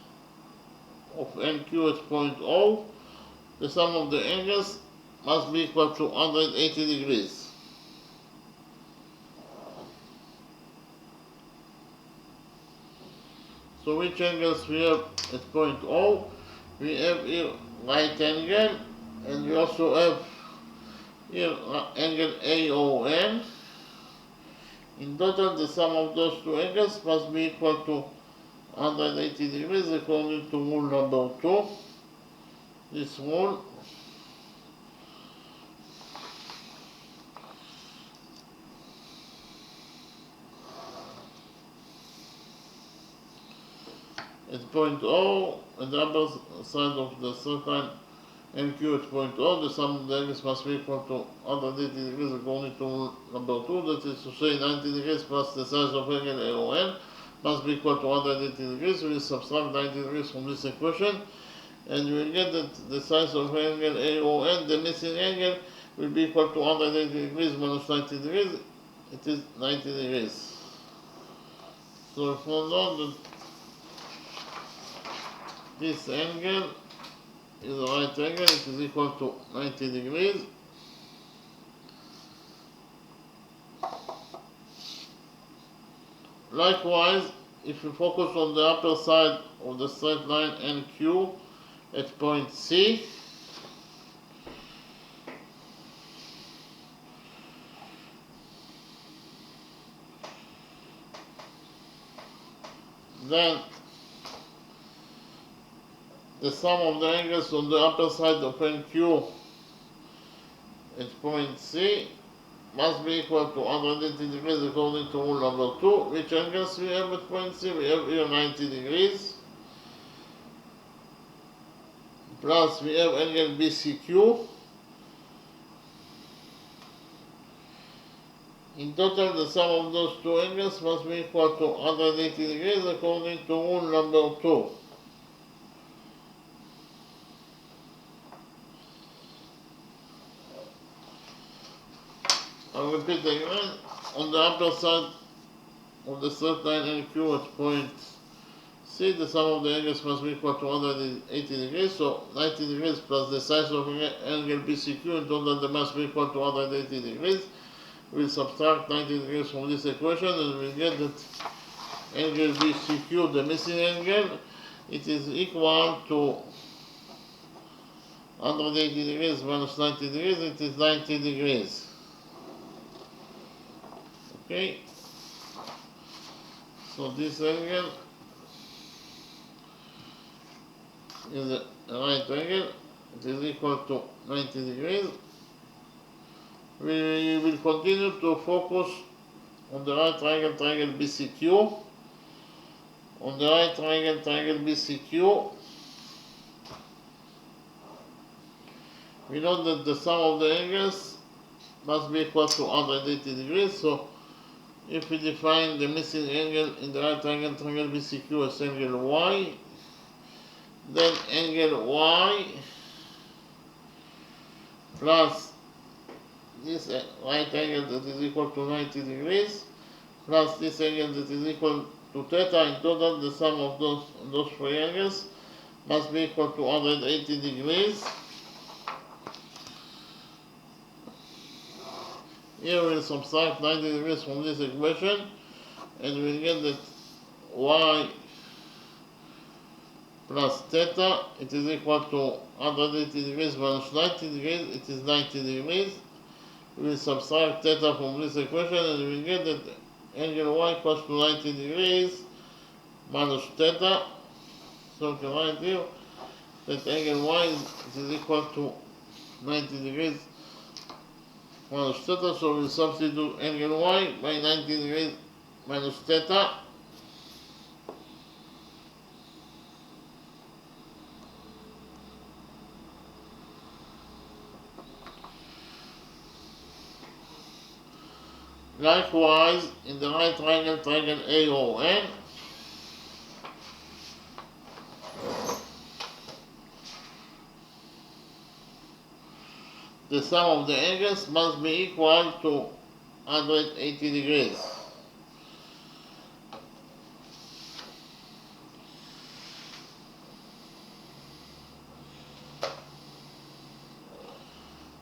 S1: of NQ is point O. The sum of the angles must be equal to 180 degrees. So which angles we have at point O? We have here right angle, and we also have here angle AON. In total, the sum of those two angles must be equal to 180 degrees according to rule number 2. This rule at point O, at the upper side of the straight line NQ at point O, the sum of the angles must be equal to 180 degrees according to rule number 2, that is to say 90 degrees plus the size of angle AON must be equal to 180 degrees. We will subtract 90 degrees from this equation, and we will get that the size of angle AON, the missing angle, will be equal to 180 degrees minus 90 degrees. It is 90 degrees. So we found out that this angle is a right angle, it is equal to 90 degrees. Likewise, if we focus on the upper side of the straight line NQ at point C, then the sum of the angles on the upper side of NQ at point C must be equal to 180 degrees according to rule number 2. Which angles we have at point C? We have here 90 degrees. Plus we have angle BCQ. In total, the sum of those two angles must be equal to 180 degrees according to rule number 2. I'll repeat again. On the upper side of the straight line NQ at point C, the sum of the angles must be equal to 180 degrees. So 90 degrees plus the size of angle BCQ, in total they must be equal to 180 degrees. We'll subtract 90 degrees from this equation and we'll get that angle BCQ, the missing angle, it is equal to 180 degrees minus 90 degrees, it is 90 degrees. Okay, so this angle is a right angle, it is equal to 90 degrees. We will continue to focus on the right triangle BCQ. On the right triangle BCQ, we know that the sum of the angles must be equal to 180 degrees. So if we define the missing angle in the right triangle BCQ as angle Y, then angle Y plus this right angle that is equal to 90 degrees plus this angle that is equal to theta, in total the sum of those three angles must be equal to 180 degrees. Here we'll subtract 90 degrees from this equation and we'll get that Y plus theta, it is equal to 180 degrees minus 90 degrees, it is 90 degrees. We will subtract theta from this equation and we will get that angle Y equals to 90 degrees minus theta. So we can write here that angle Y is equal to 90 degrees minus theta. So we will substitute angle Y by 90 degrees minus theta. Likewise, in the right triangle AON, the sum of the angles must be equal to 180 degrees.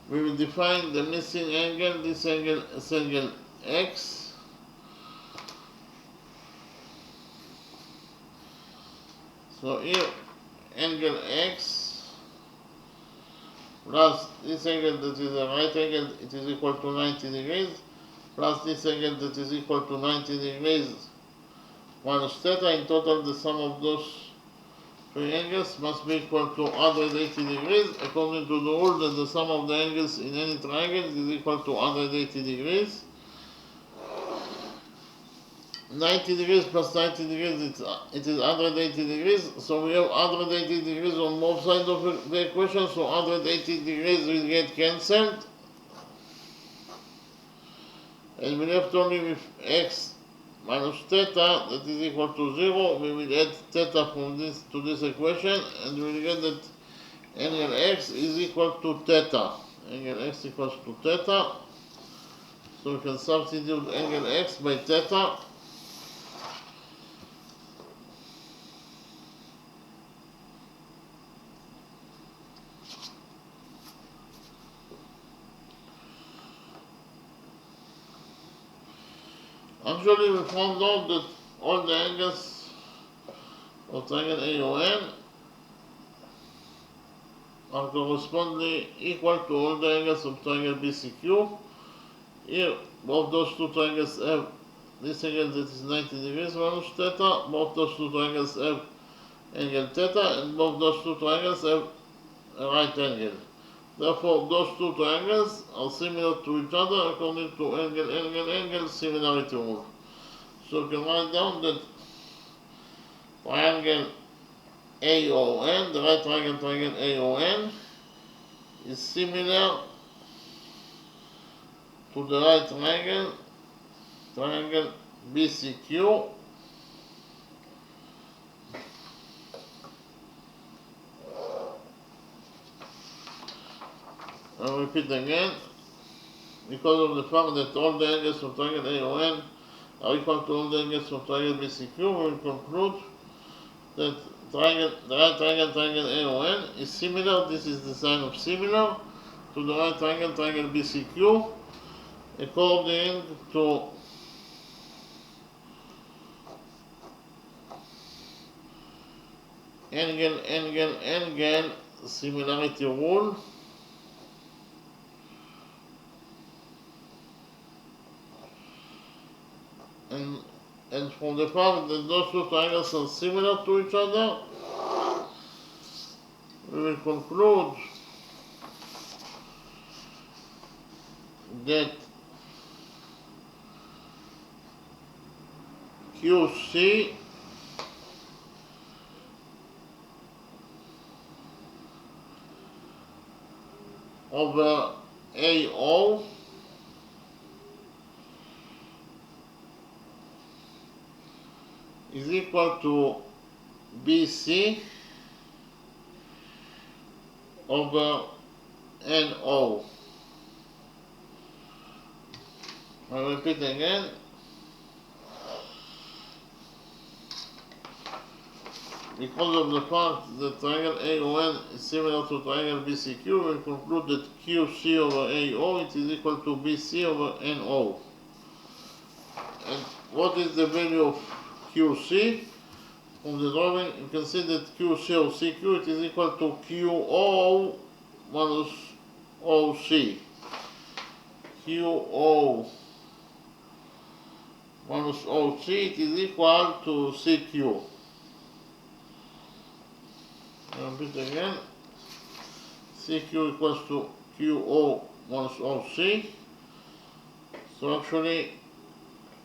S1: We will define the missing angle, this angle is angle X. So here angle X plus this angle that is a right angle, it is equal to 90 degrees, plus this angle that is equal to 90 degrees minus theta. In total the sum of those three angles must be equal to 180 degrees, according to the rule that the sum of the angles in any triangle is equal to 180 degrees. 90 degrees plus 90 degrees, it is 180 degrees. So we have 180 degrees on both sides of the equation, so 180 degrees will get cancelled. And we left only with x minus theta, that is equal to 0. We will add theta from this to this equation, and we will get that angle x is equal to theta. Angle x equals to theta. So we can substitute angle x by theta. Actually, we found out that all the angles of triangle AON are correspondingly equal to all the angles of triangle BCQ. Here, both those two triangles have this angle that is 90 degrees minus theta, both those two triangles have angle theta, and both those two triangles have a right angle. Therefore, those two triangles are similar to each other according to angle similarity rule. So you can write down that triangle AON, the right triangle AON, is similar to the right triangle BCQ, I'll repeat again, because of the fact that all the angles of triangle AON are equal to all the angles of triangle BCQ, we will conclude that the right triangle AON is similar, this is the sign of similar, to the right triangle BCQ, according to angle similarity rule. And from the fact that those two triangles are similar to each other, we will conclude that QC over AO is equal to BC over NO. I'll repeat again. Because of the fact that triangle AON is similar to triangle BCQ, we will conclude that QC over AO it is equal to BC over NO. And what is the value of QC? From the drawing, you can see that QC or CQ it is equal to QO minus OC. QO minus OC it is equal to CQ. I'll repeat again. CQ equals to QO minus OC. So actually,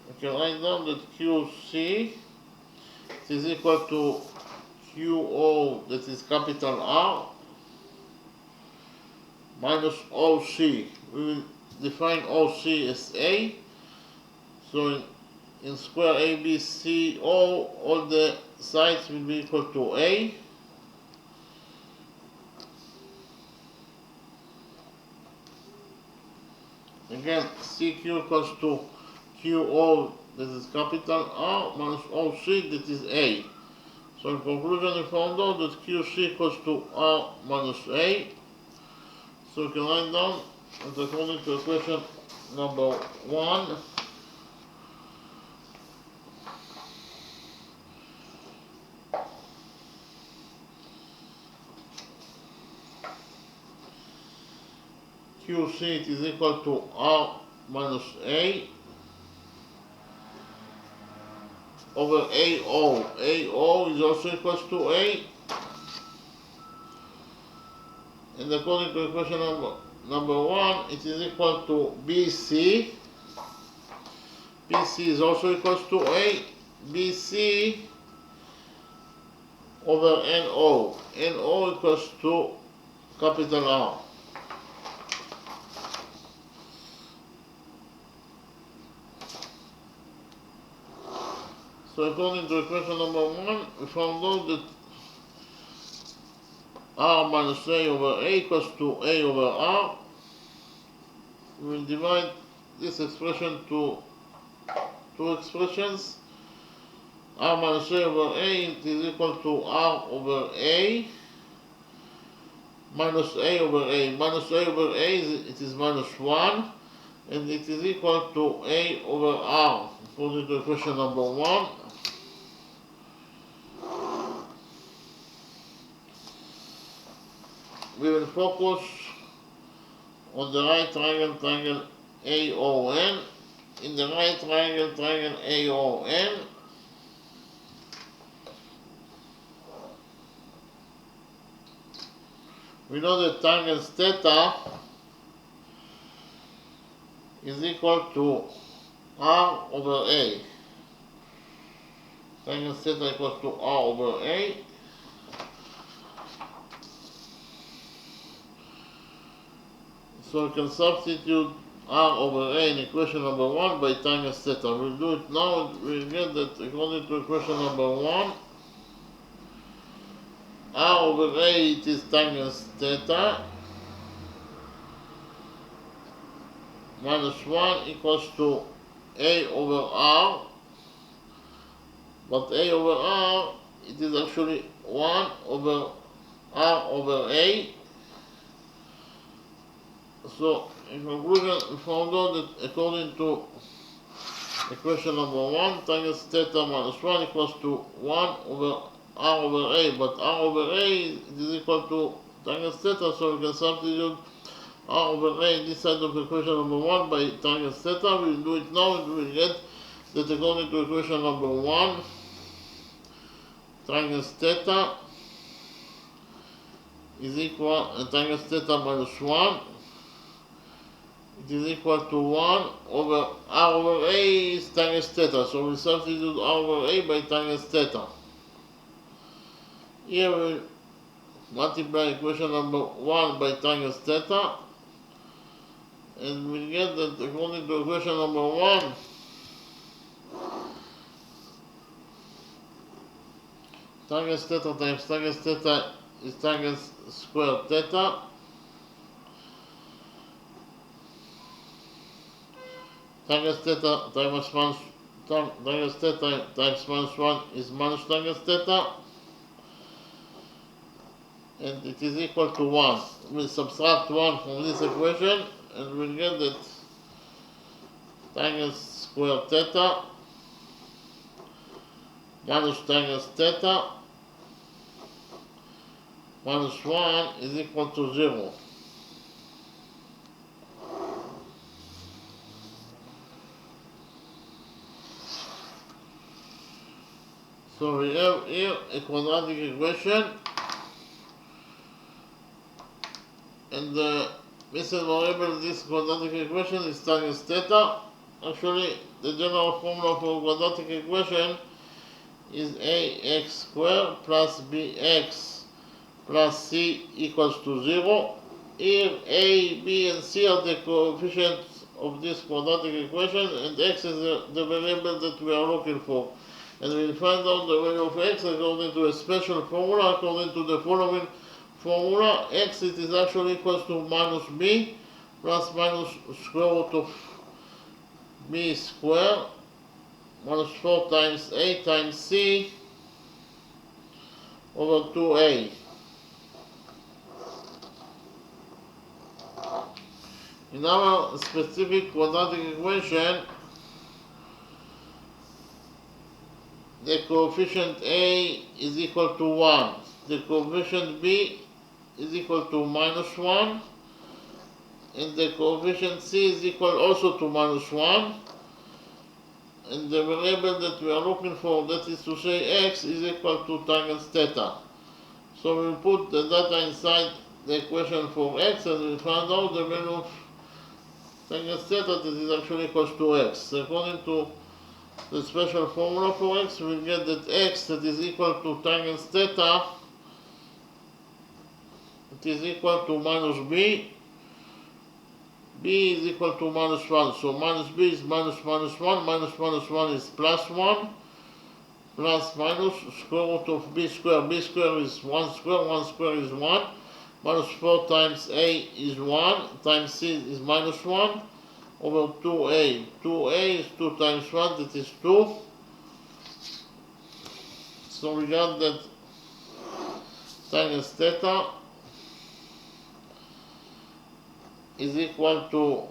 S1: we can write down that QC is equal to QO, that is capital R, minus OC. We will define OC as A. So in square ABCO, all the sides will be equal to A. Again, CQ equals to QO, that is capital R, minus OC, that is A. So in conclusion, we found out that QC equals to R minus A. So we can write down, and according to equation number 1, QC it is equal to R minus A over AO. AO is also equal to A. And according to equation number 1, it is equal to BC. BC is also equal to A. BC over NO. NO equals to capital R. So according to equation number 1, we found out that R minus A over A equals to A over R. We will divide this expression to two expressions. R minus A over A it is equal to R over A minus A over A. Minus A over A it is minus 1, and it is equal to A over R according to equation number 1. We will focus on the right triangle AON. In the right triangle AON, we know that tangent theta is equal to R over A. Tangent theta equals to R over A. So we can substitute R over A in equation number 1 by tangent theta. We'll do it now. We'll get that according to equation number 1, R over A, it is tangent theta minus 1 equals to A over R. But A over R, it is actually 1 over R over A. So, in conclusion, we found out that according to equation number 1, tangent theta minus 1 equals to 1 over R over A. But R over A is equal to tangent theta, so we can substitute R over A in this side of equation number 1 by tangent theta. We'll do it now and we'll get that according to equation number 1, tangent theta is equal, tangent theta minus 1, it is equal to 1 over R over A is tangent theta. So we substitute R over A by tangent theta. Here we multiply equation number 1 by tangent theta, and we get that according to equation number 1, tangent theta times tangent theta is tangent squared theta. Tangent theta times tangent theta times minus 1 is minus tangent theta, and it is equal to 1. We'll subtract 1 from this equation and we'll get that tangent squared theta minus tangent theta minus 1 is equal to 0. So we have here a quadratic equation, and the missing variable in this quadratic equation is tangent theta. Actually, the general formula for quadratic equation is ax squared plus bx plus c equals to 0. Here a, b, and c are the coefficients of this quadratic equation, and x is the variable that we are looking for. And we'll find out the value of x according to a special formula, according to the following formula. X, it is actually equals to minus b plus minus square root of b squared minus 4 times a times c over 2a. In our specific quadratic equation, the coefficient a is equal to 1, the coefficient b is equal to minus 1, and the coefficient c is equal also to minus 1, and the variable that we are looking for, that is to say x, is equal to tangent theta. So we put the data inside the equation for x, and we find out the value of tangent theta that is actually equals to x. According to the special formula for x, we get that x that is equal to tangent theta, it is equal to minus b, b is equal to minus 1, so minus b is minus minus 1, minus minus 1 is plus 1, plus minus square root of b square is 1 square, 1 square is 1, minus 4 times a is 1, times c is minus 1, over 2a. 2a is 2 times 1, that is 2. So we got that tangent theta is equal to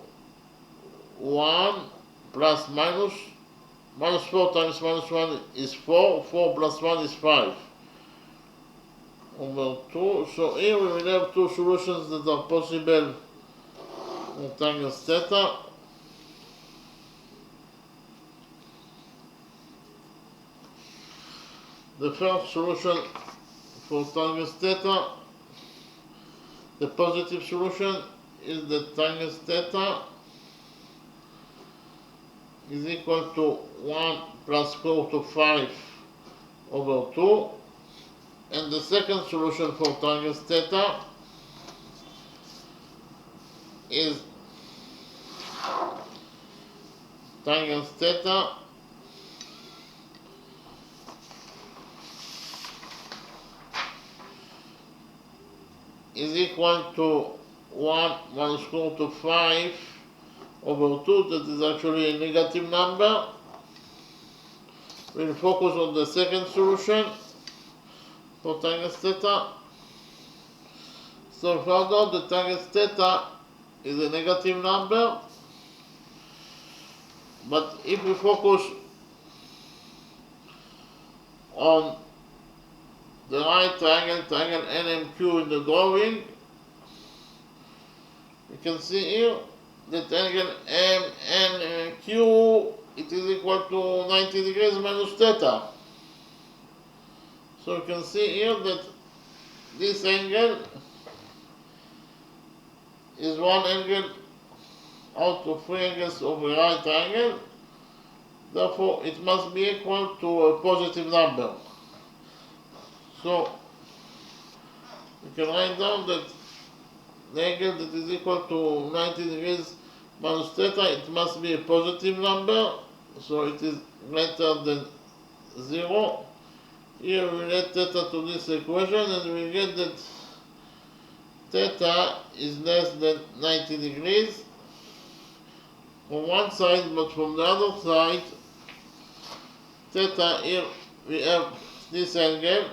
S1: 1 plus minus 4 times minus 1 is 4, 4 plus 1 is 5 over 2. So here we will have two solutions that are possible for tangent theta. The first solution for tangent theta, the positive solution is that tangent theta is equal to 1 plus square root of 5 over 2, and the second solution for tangent theta is tangent theta is equal to 1 minus square root of 5 over 2, that is actually a negative number. We'll focus on the second solution for tangent theta. So we found out that tangent theta is a negative number, but if we focus on the right triangle, triangle NMQ in the drawing, you can see here that angle MNQ, it is equal to 90 degrees minus theta. So you can see here that this angle is one angle out of three angles of a right triangle, therefore it must be equal to a positive number. So you can write down that the angle that is equal to 90 degrees minus theta, it must be a positive number, so it is greater than 0. Here we add theta to this equation and we get that theta is less than 90 degrees from one side, but from the other side, theta, here we have this angle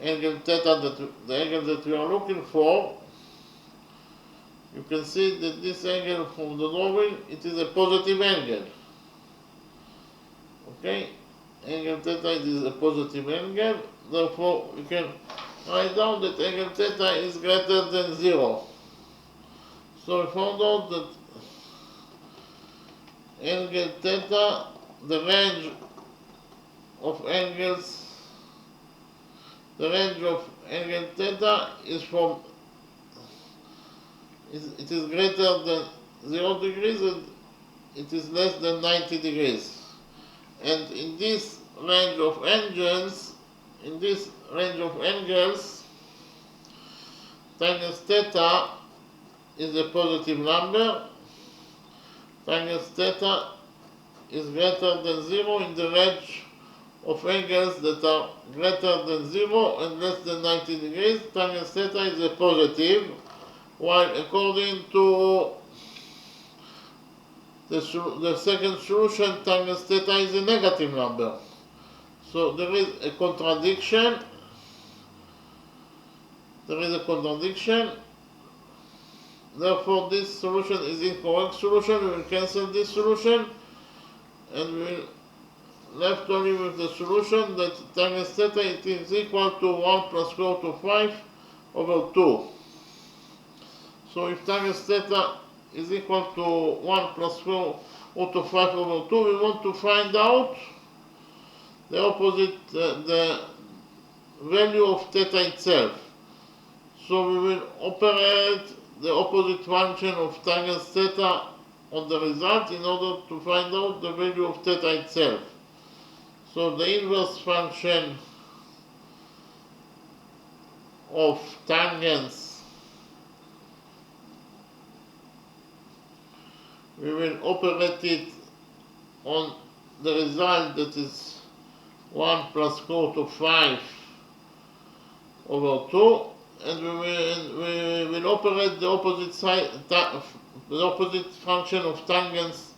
S1: theta, the angle that we are looking for. You can see that this angle from the drawing, it is a positive angle. Okay, angle theta is a positive angle, therefore we can write down that angle theta is greater than 0. So we found out that angle theta, the range of angles, the range of angle theta is from, it is greater than 0 degrees and it is less than 90 degrees. And in this range of angles, tangent theta is a positive number. Tangent theta is greater than 0 in the range of angles that are greater than 0 and less than 90 degrees. Tangent theta is a positive, while according to the second solution, tangent theta is a negative number. So there is a contradiction. Therefore, this solution is incorrect solution. We will cancel this solution and we will left only with the solution that tangent theta it is equal to 1 plus square root of 5 over 2. So if tangent theta is equal to 1 plus square root of 5 over 2, we want to find out the opposite, the value of theta itself. So we will operate the opposite function of tangent theta on the result in order to find out the value of theta itself. So the inverse function of tangents, we will operate it on the result that is 1 plus square root of 5 over 2, and we will operate the opposite side, the opposite function of tangents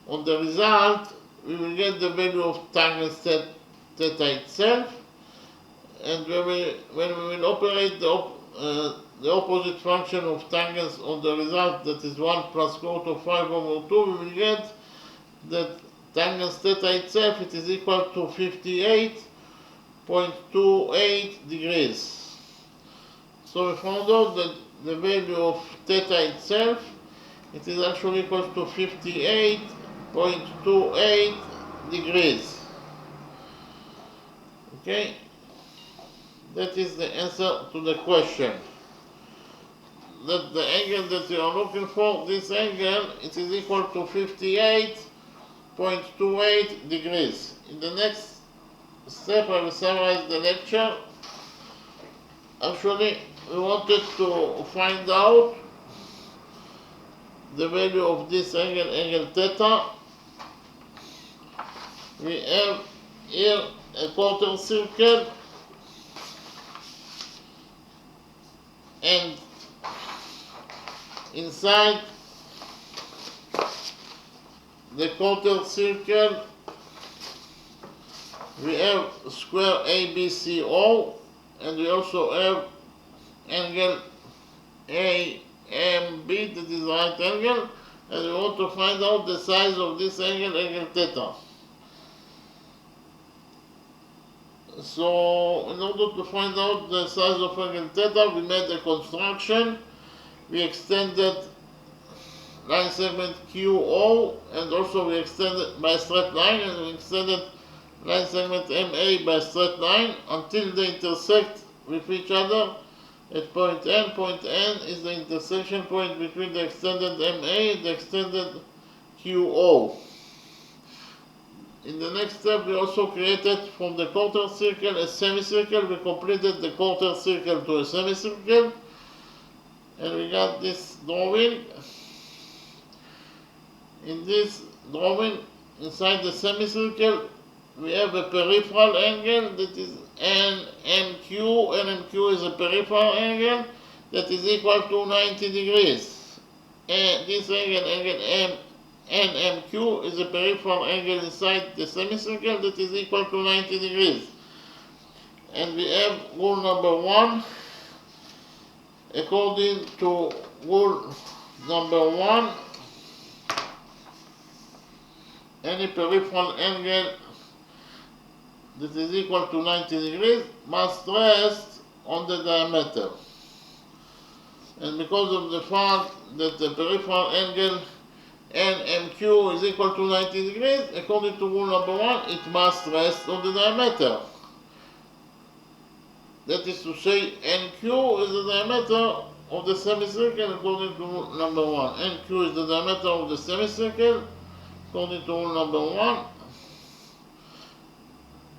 S1: on the result. We will get the value of tangent theta itself, and when we will operate the opposite function of tangents on the result that is 1 plus square root of 5 over 2, we will get that tangent theta itself it is equal to 58.28 degrees. So we found out that the value of theta itself it is actually equal to 58.28 degrees. Okay, that is the answer to the question. that the angle that you are looking for, this angle, it is equal to 58.28 degrees. In the next step, I will summarize the lecture. Actually, we wanted to find out the value of this angle, angle theta. We have here a quarter circle, and inside the quarter circle we have square ABCO, and we also have angle AMB, that is right angle, and we want to find out the size of this angle, angle theta. So in order to find out the size of angle theta, we made a construction. We extended line segment QO, and also we extended by a straight line, and we extended line segment MA by a straight line until they intersect with each other at point N. Point N is the intersection point between the extended MA and the extended QO. In the next step, we also created from the quarter circle a semicircle. We completed the quarter circle to a semicircle, and we got this drawing. In this drawing, inside the semicircle, we have a peripheral angle that is NMQ. NMQ is a peripheral angle that is equal to 90 degrees. And this angle, angle NMQ, is a peripheral angle inside the semicircle that is equal to 90 degrees. And we have rule number 1. According to rule number 1, any peripheral angle that is equal to 90 degrees must rest on the diameter. And because of the fact that the peripheral angle NMQ is equal to 90 degrees, according to rule number 1, it must rest on the diameter. That is to say, NQ is the diameter of the semicircle according to rule number 1. NQ is the diameter of the semicircle according to rule number 1.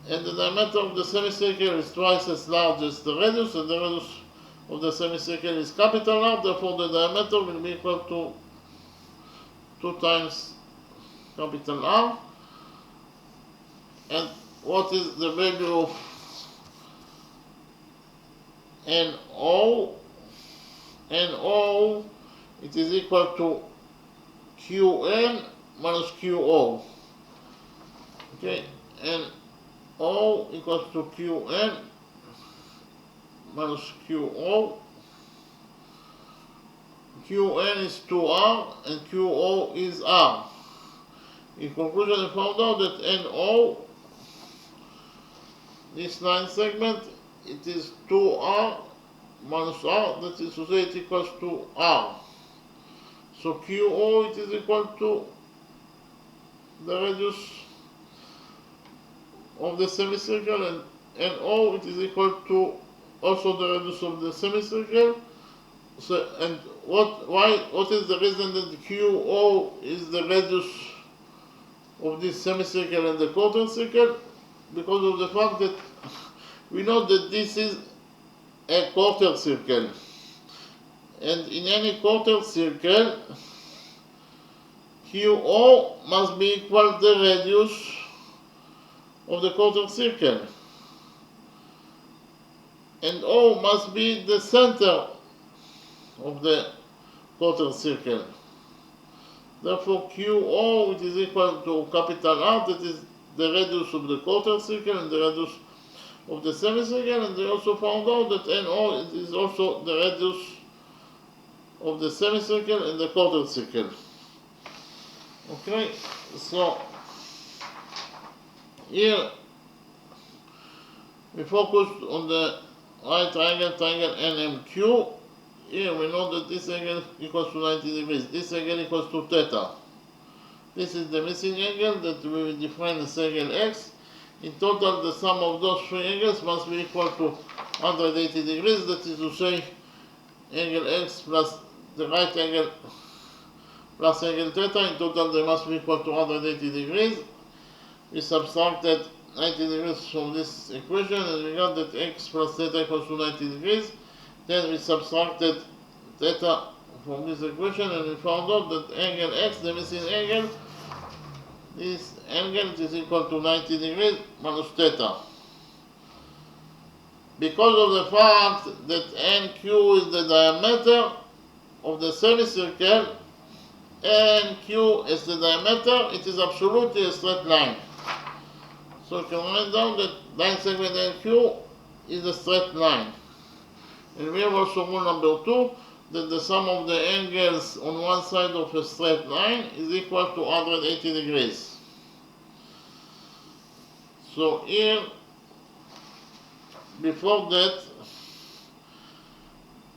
S1: And the diameter of the semicircle is twice as large as the radius, and the radius of the semicircle is capital R, therefore the diameter will be equal to 2 times capital R. And what is the value of NO? NO, it is equal to QN minus QO. Okay, and O equals to QN minus QO. QN is 2R and QO is R. In conclusion, I found out that NO, this line segment, it is 2R minus R, that is to say it equals to R. So QO, it is equal to the radius of the semicircle, and NO, it is equal to also the radius of the semicircle. So, and what is the reason that QO is the radius of this semicircle and the quarter circle? Because of the fact that we know that this is a quarter circle, and in any quarter circle, QO must be equal to the radius of the quarter circle, and O must be the center of the quarter circle. Therefore, QO, it is equal to capital R, that is the radius of the quarter circle and the radius of the semicircle. And they also found out that NO, it is also the radius of the semicircle and the quarter circle. Okay, so here we focused on the right triangle, triangle NMQ. Here we know that this angle equals to 90 degrees. This angle equals to theta. This is the missing angle that we will define as angle X. In total, the sum of those three angles must be equal to 180 degrees. That is to say, angle x plus the right angle plus angle theta. In total they must be equal to 180 degrees. We subtracted 90 degrees from this equation and we got that x plus theta equals to 90 degrees. Then we subtracted theta from this equation and we found out that angle x, the missing angle, this angle is equal to 90 degrees minus theta. Because of the fact that NQ is the diameter of the semicircle, NQ is the diameter, it is absolutely a straight line. So you can write down that line segment NQ is a straight line. And we have also rule number 2, that the sum of the angles on one side of a straight line is equal to 180 degrees. So here, before that,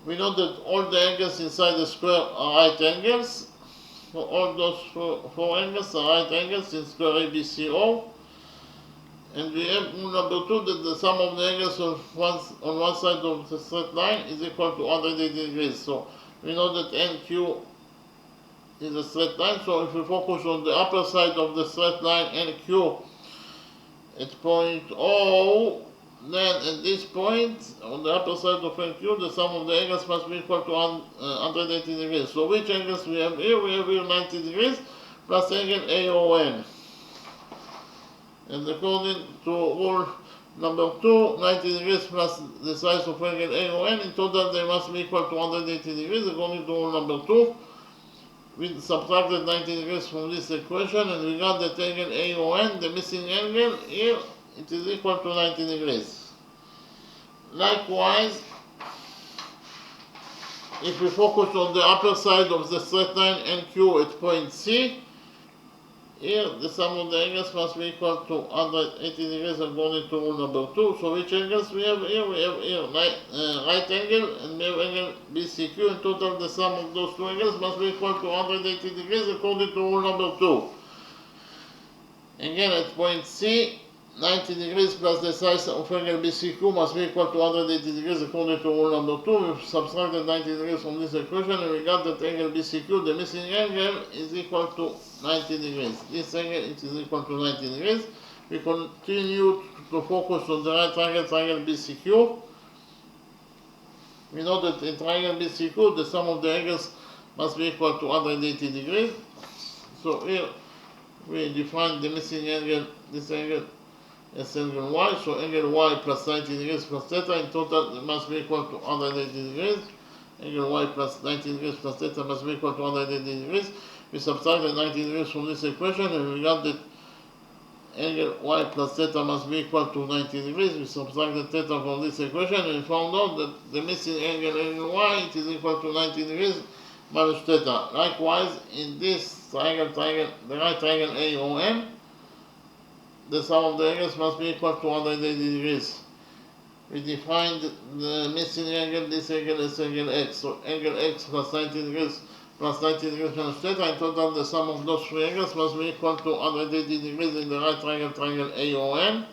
S1: we know that all the angles inside the square are right angles. So all those four angles are right angles in square ABCO. And we have rule number 2 that the sum of the angles on one side of the straight line is equal to 180 degrees. So we know that NQ is a straight line. So if we focus on the upper side of the straight line NQ at point O, then at this point on the upper side of NQ the sum of the angles must be equal to 180 degrees. So which angles we have here? We have here 90 degrees plus angle AON. And according to rule number 2, 90 degrees plus the size of angle AON, in total they must be equal to 180 degrees. According to rule number 2, we subtracted 90 degrees from this equation and we got that angle AON, the missing angle, here it is equal to 90 degrees. Likewise, if we focus on the upper side of the straight line NQ at point C, here the sum of the angles must be equal to 180 degrees according to rule number 2. So which angles we have here? We have here right angle and we have angle BCQ. In total the sum of those two angles must be equal to 180 degrees according to rule number 2. Again at point C, 90 degrees plus the size of angle BCQ must be equal to 180 degrees according to rule number 2. We subtracted 90 degrees from this equation and we got that angle BCQ, the missing angle, is equal to 90 degrees. This angle it is equal to 90 degrees. We continue to focus on the right triangle BCQ. We know that in triangle BCQ the sum of the angles must be equal to 180 degrees. So here we define the missing angle, this angle, as angle y. So angle y plus 90 degrees plus theta, in total it must be equal to 180 degrees. Angle y plus 90 degrees plus theta must be equal to 180 degrees. We subtracted 90 degrees from this equation and we got that angle y plus theta must be equal to 90 degrees. We subtracted theta from this equation and we found out that the missing angle y it is equal to 90 degrees minus theta. Likewise, in this triangle, the right triangle AON, the sum of the angles must be equal to 180 degrees. We defined the missing angle, this angle is angle x. So angle x plus 90 degrees plus 90 degrees minus theta. In total, the sum of those three angles must be equal to 180 degrees in the right triangle AON.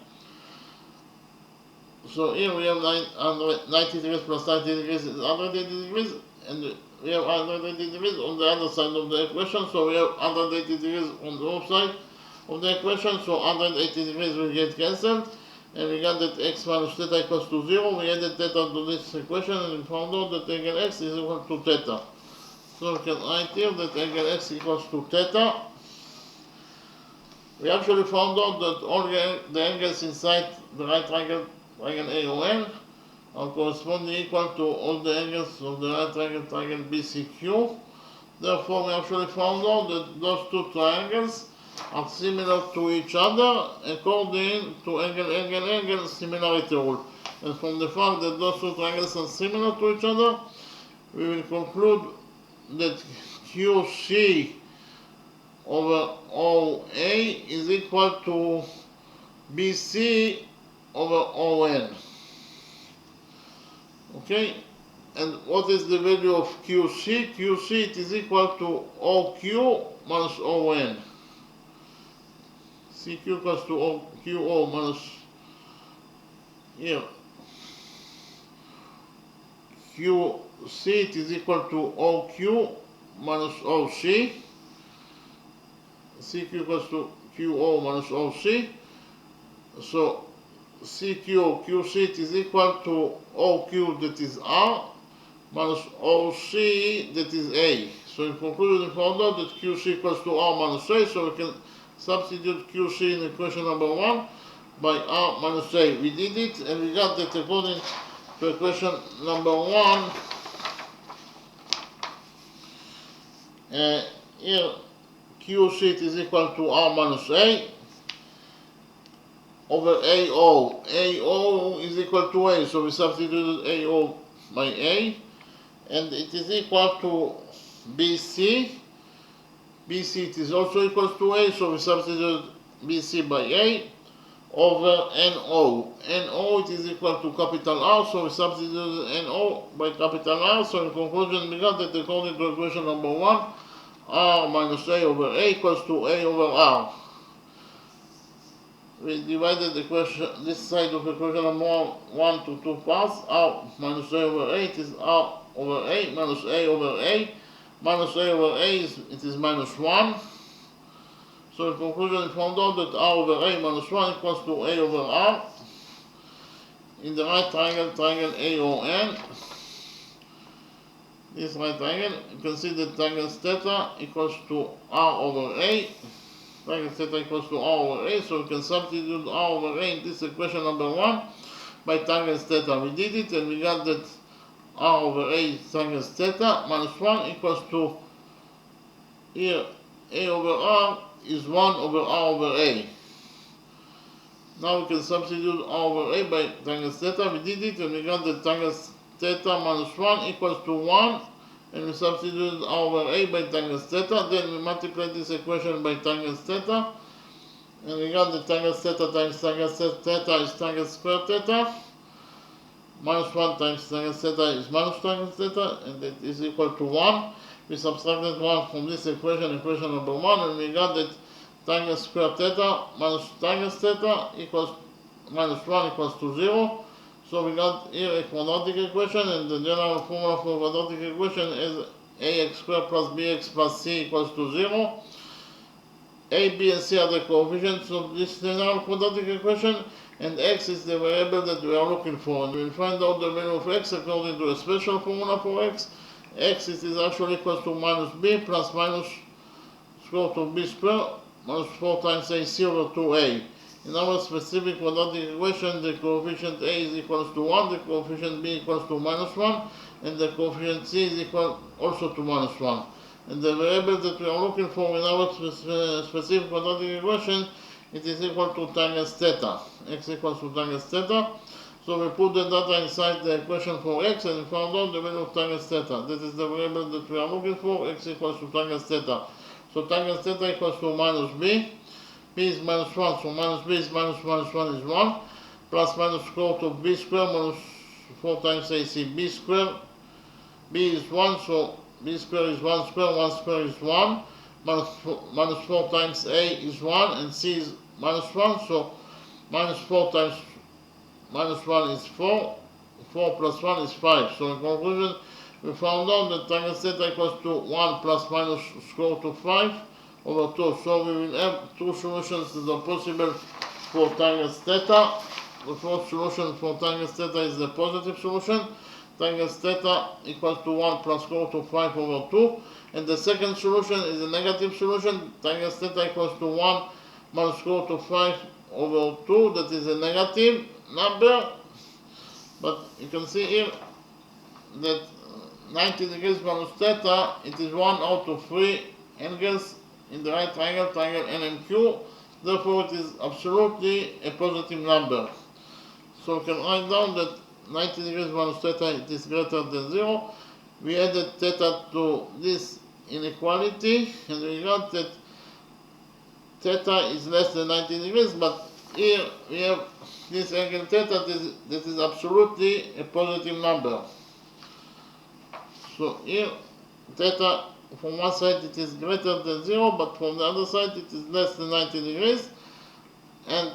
S1: So here we have 90 degrees plus 90 degrees is 180 degrees, and we have 180 degrees on the other side of the equation. So we have 180 degrees on the both sides of the equation. So 180 degrees will get cancelled. And we got that x minus theta equals to 0. We added theta to this equation and we found out that angle x is equal to theta. So we can write here that angle x equals to theta. We actually found out that all the angles inside the right triangle AON are corresponding equal to all the angles of the right triangle BCQ. Therefore, we actually found out that those two triangles are similar to each other according to angle similarity rule. And from the fact that those two triangles are similar to each other, we will conclude that QC over OA is equal to BC over ON. Okay? And what is the value of QC? QC it is equal to OQ minus ON. CQ equals to QO minus here QC C, it is equal to OQ minus OC. CQ equals to QO minus OC. So CQ QC it is equal to OQ, that is R, minus OC, that is A. So in conclusion, we found out that QC equals to R minus A, so we can substitute QC in equation number 1 by R minus A. We did it, and we got that according to equation number 1, here QC is equal to R minus A over AO. AO is equal to A, so we substituted AO by A, and it is equal to BC. BC it is also equal to A, so we substituted BC by A over NO. NO it is equal to capital R, so we substituted NO by capital R. So in conclusion, we got that according to equation number 1, R minus A over A equals to A over R. We divided this side of equation number 1 to 2 parts. R minus A over A, it is R over A minus A over A. Minus A over A it is minus 1. So in conclusion, we found out that R over A minus 1 equals to A over R. In the right triangle, triangle AON, this right triangle, you can see that triangle theta equals to R over A. Triangle theta equals to R over A, so we can substitute R over A in this equation number 1 by triangle theta. We did it, and we got that R over A triangle theta minus 1 equals to, here A over R is 1 over R over A. Now we can substitute R over A by triangle theta. We did it, and we got that triangle theta minus 1 equals to 1, and we substituted R over A by triangle theta. Then we multiply this equation by triangle theta, and we got the triangle theta times triangle theta is triangle square theta. Minus 1 times triangle theta is minus triangle theta, and that is equal to 1. We subtracted 1 from this equation, equation number 1, and we got that triangle square theta minus triangle theta equals minus 1 equals to 0. So we got here a quadratic equation, and the general formula for quadratic equation is ax squared plus bx plus c equals to 0. A, b, and c are the coefficients of this general quadratic equation, and x is the variable that we are looking for. And we will find out the value of x according to a special formula for x. X is actually equals to minus b plus minus square root of b squared minus 4 times ac over 2a. In our specific quadratic equation, the coefficient a is equals to 1, the coefficient b equals to minus 1, and the coefficient c is equal also to minus 1. And the variable that we are looking for in our specific quadratic equation, it is equal to tangent theta. X equals to tangent theta. So we put the data inside the equation for x, and we found out the value of tangent theta. That is the variable that we are looking for. X equals to tangent theta. So tangent theta equals to minus b. B is minus 1, so minus b is minus 1 is 1. Plus minus square root of b squared minus 4 times ac. B squared, b is 1, so b squared is 1 squared, 1 squared is 1. Minus 4 times a is 1, and c is minus 1, so minus 4 times minus 1 is 4. 4 plus 1 is 5. So in conclusion, we found out that tangent theta equals to 1 plus minus square root of 5 over 2. So we will have two solutions that are possible for tangent theta. The first solution for tangent theta is the positive solution. Tangent theta equals to 1 plus square root of 5 over 2. And the second solution is the negative solution. Tangent theta equals to 1 minus square root of 5 over 2. That is a negative number. But you can see here that 90 degrees minus theta, it is 1 out of 3 angles in the right triangle, triangle NMQ. Therefore, it is absolutely a positive number. So we can write down that 90 degrees minus theta, it is greater than 0. We added theta to this inequality, and we got that theta is less than 90 degrees, but here we have this angle theta that is absolutely a positive number. So here theta, from one side it is greater than 0, but from the other side it is less than 90 degrees. And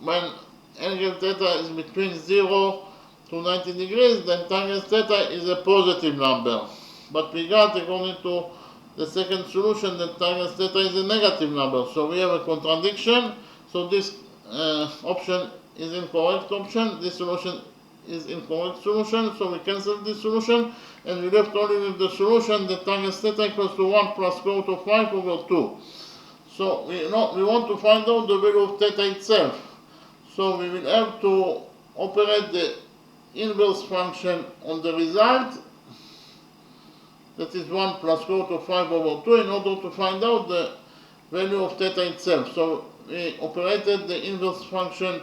S1: when angle theta is between 0 to 90 degrees, then tangent theta is a positive number. But we got, according to the second solution, that tangent theta is a negative number. So we have a contradiction. So this option is incorrect option. This solution is incorrect solution. So we cancel this solution, and we left only with the solution that tangent theta equals to 1 plus square root of 5 over 2. So we want to find out the value of theta itself. So we will have to operate the inverse function on the result, that is 1 plus square root of 5 over 2, in order to find out the value of theta itself. So we operated the inverse function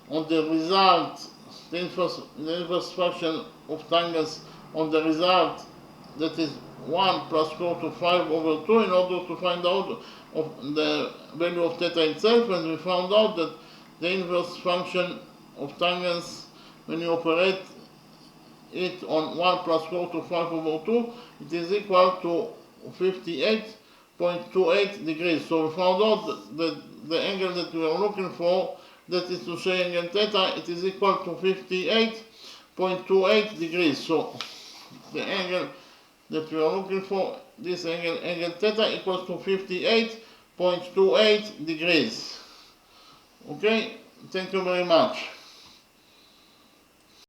S1: on the result, the inverse function of tangents on the result, that is 1 plus square root of 5 over 2, in order to find out of the value of theta itself, and we found out that the inverse function of tangents, when you operate it on 1 plus square root of 5 over 2, it is equal to 58.28 degrees. So we found out that the angle that we are looking for, that is to say angle theta, it is equal to 58.28 degrees. So the angle that we are looking for, this angle theta, equals to 58.28 degrees. Okay, thank you very much.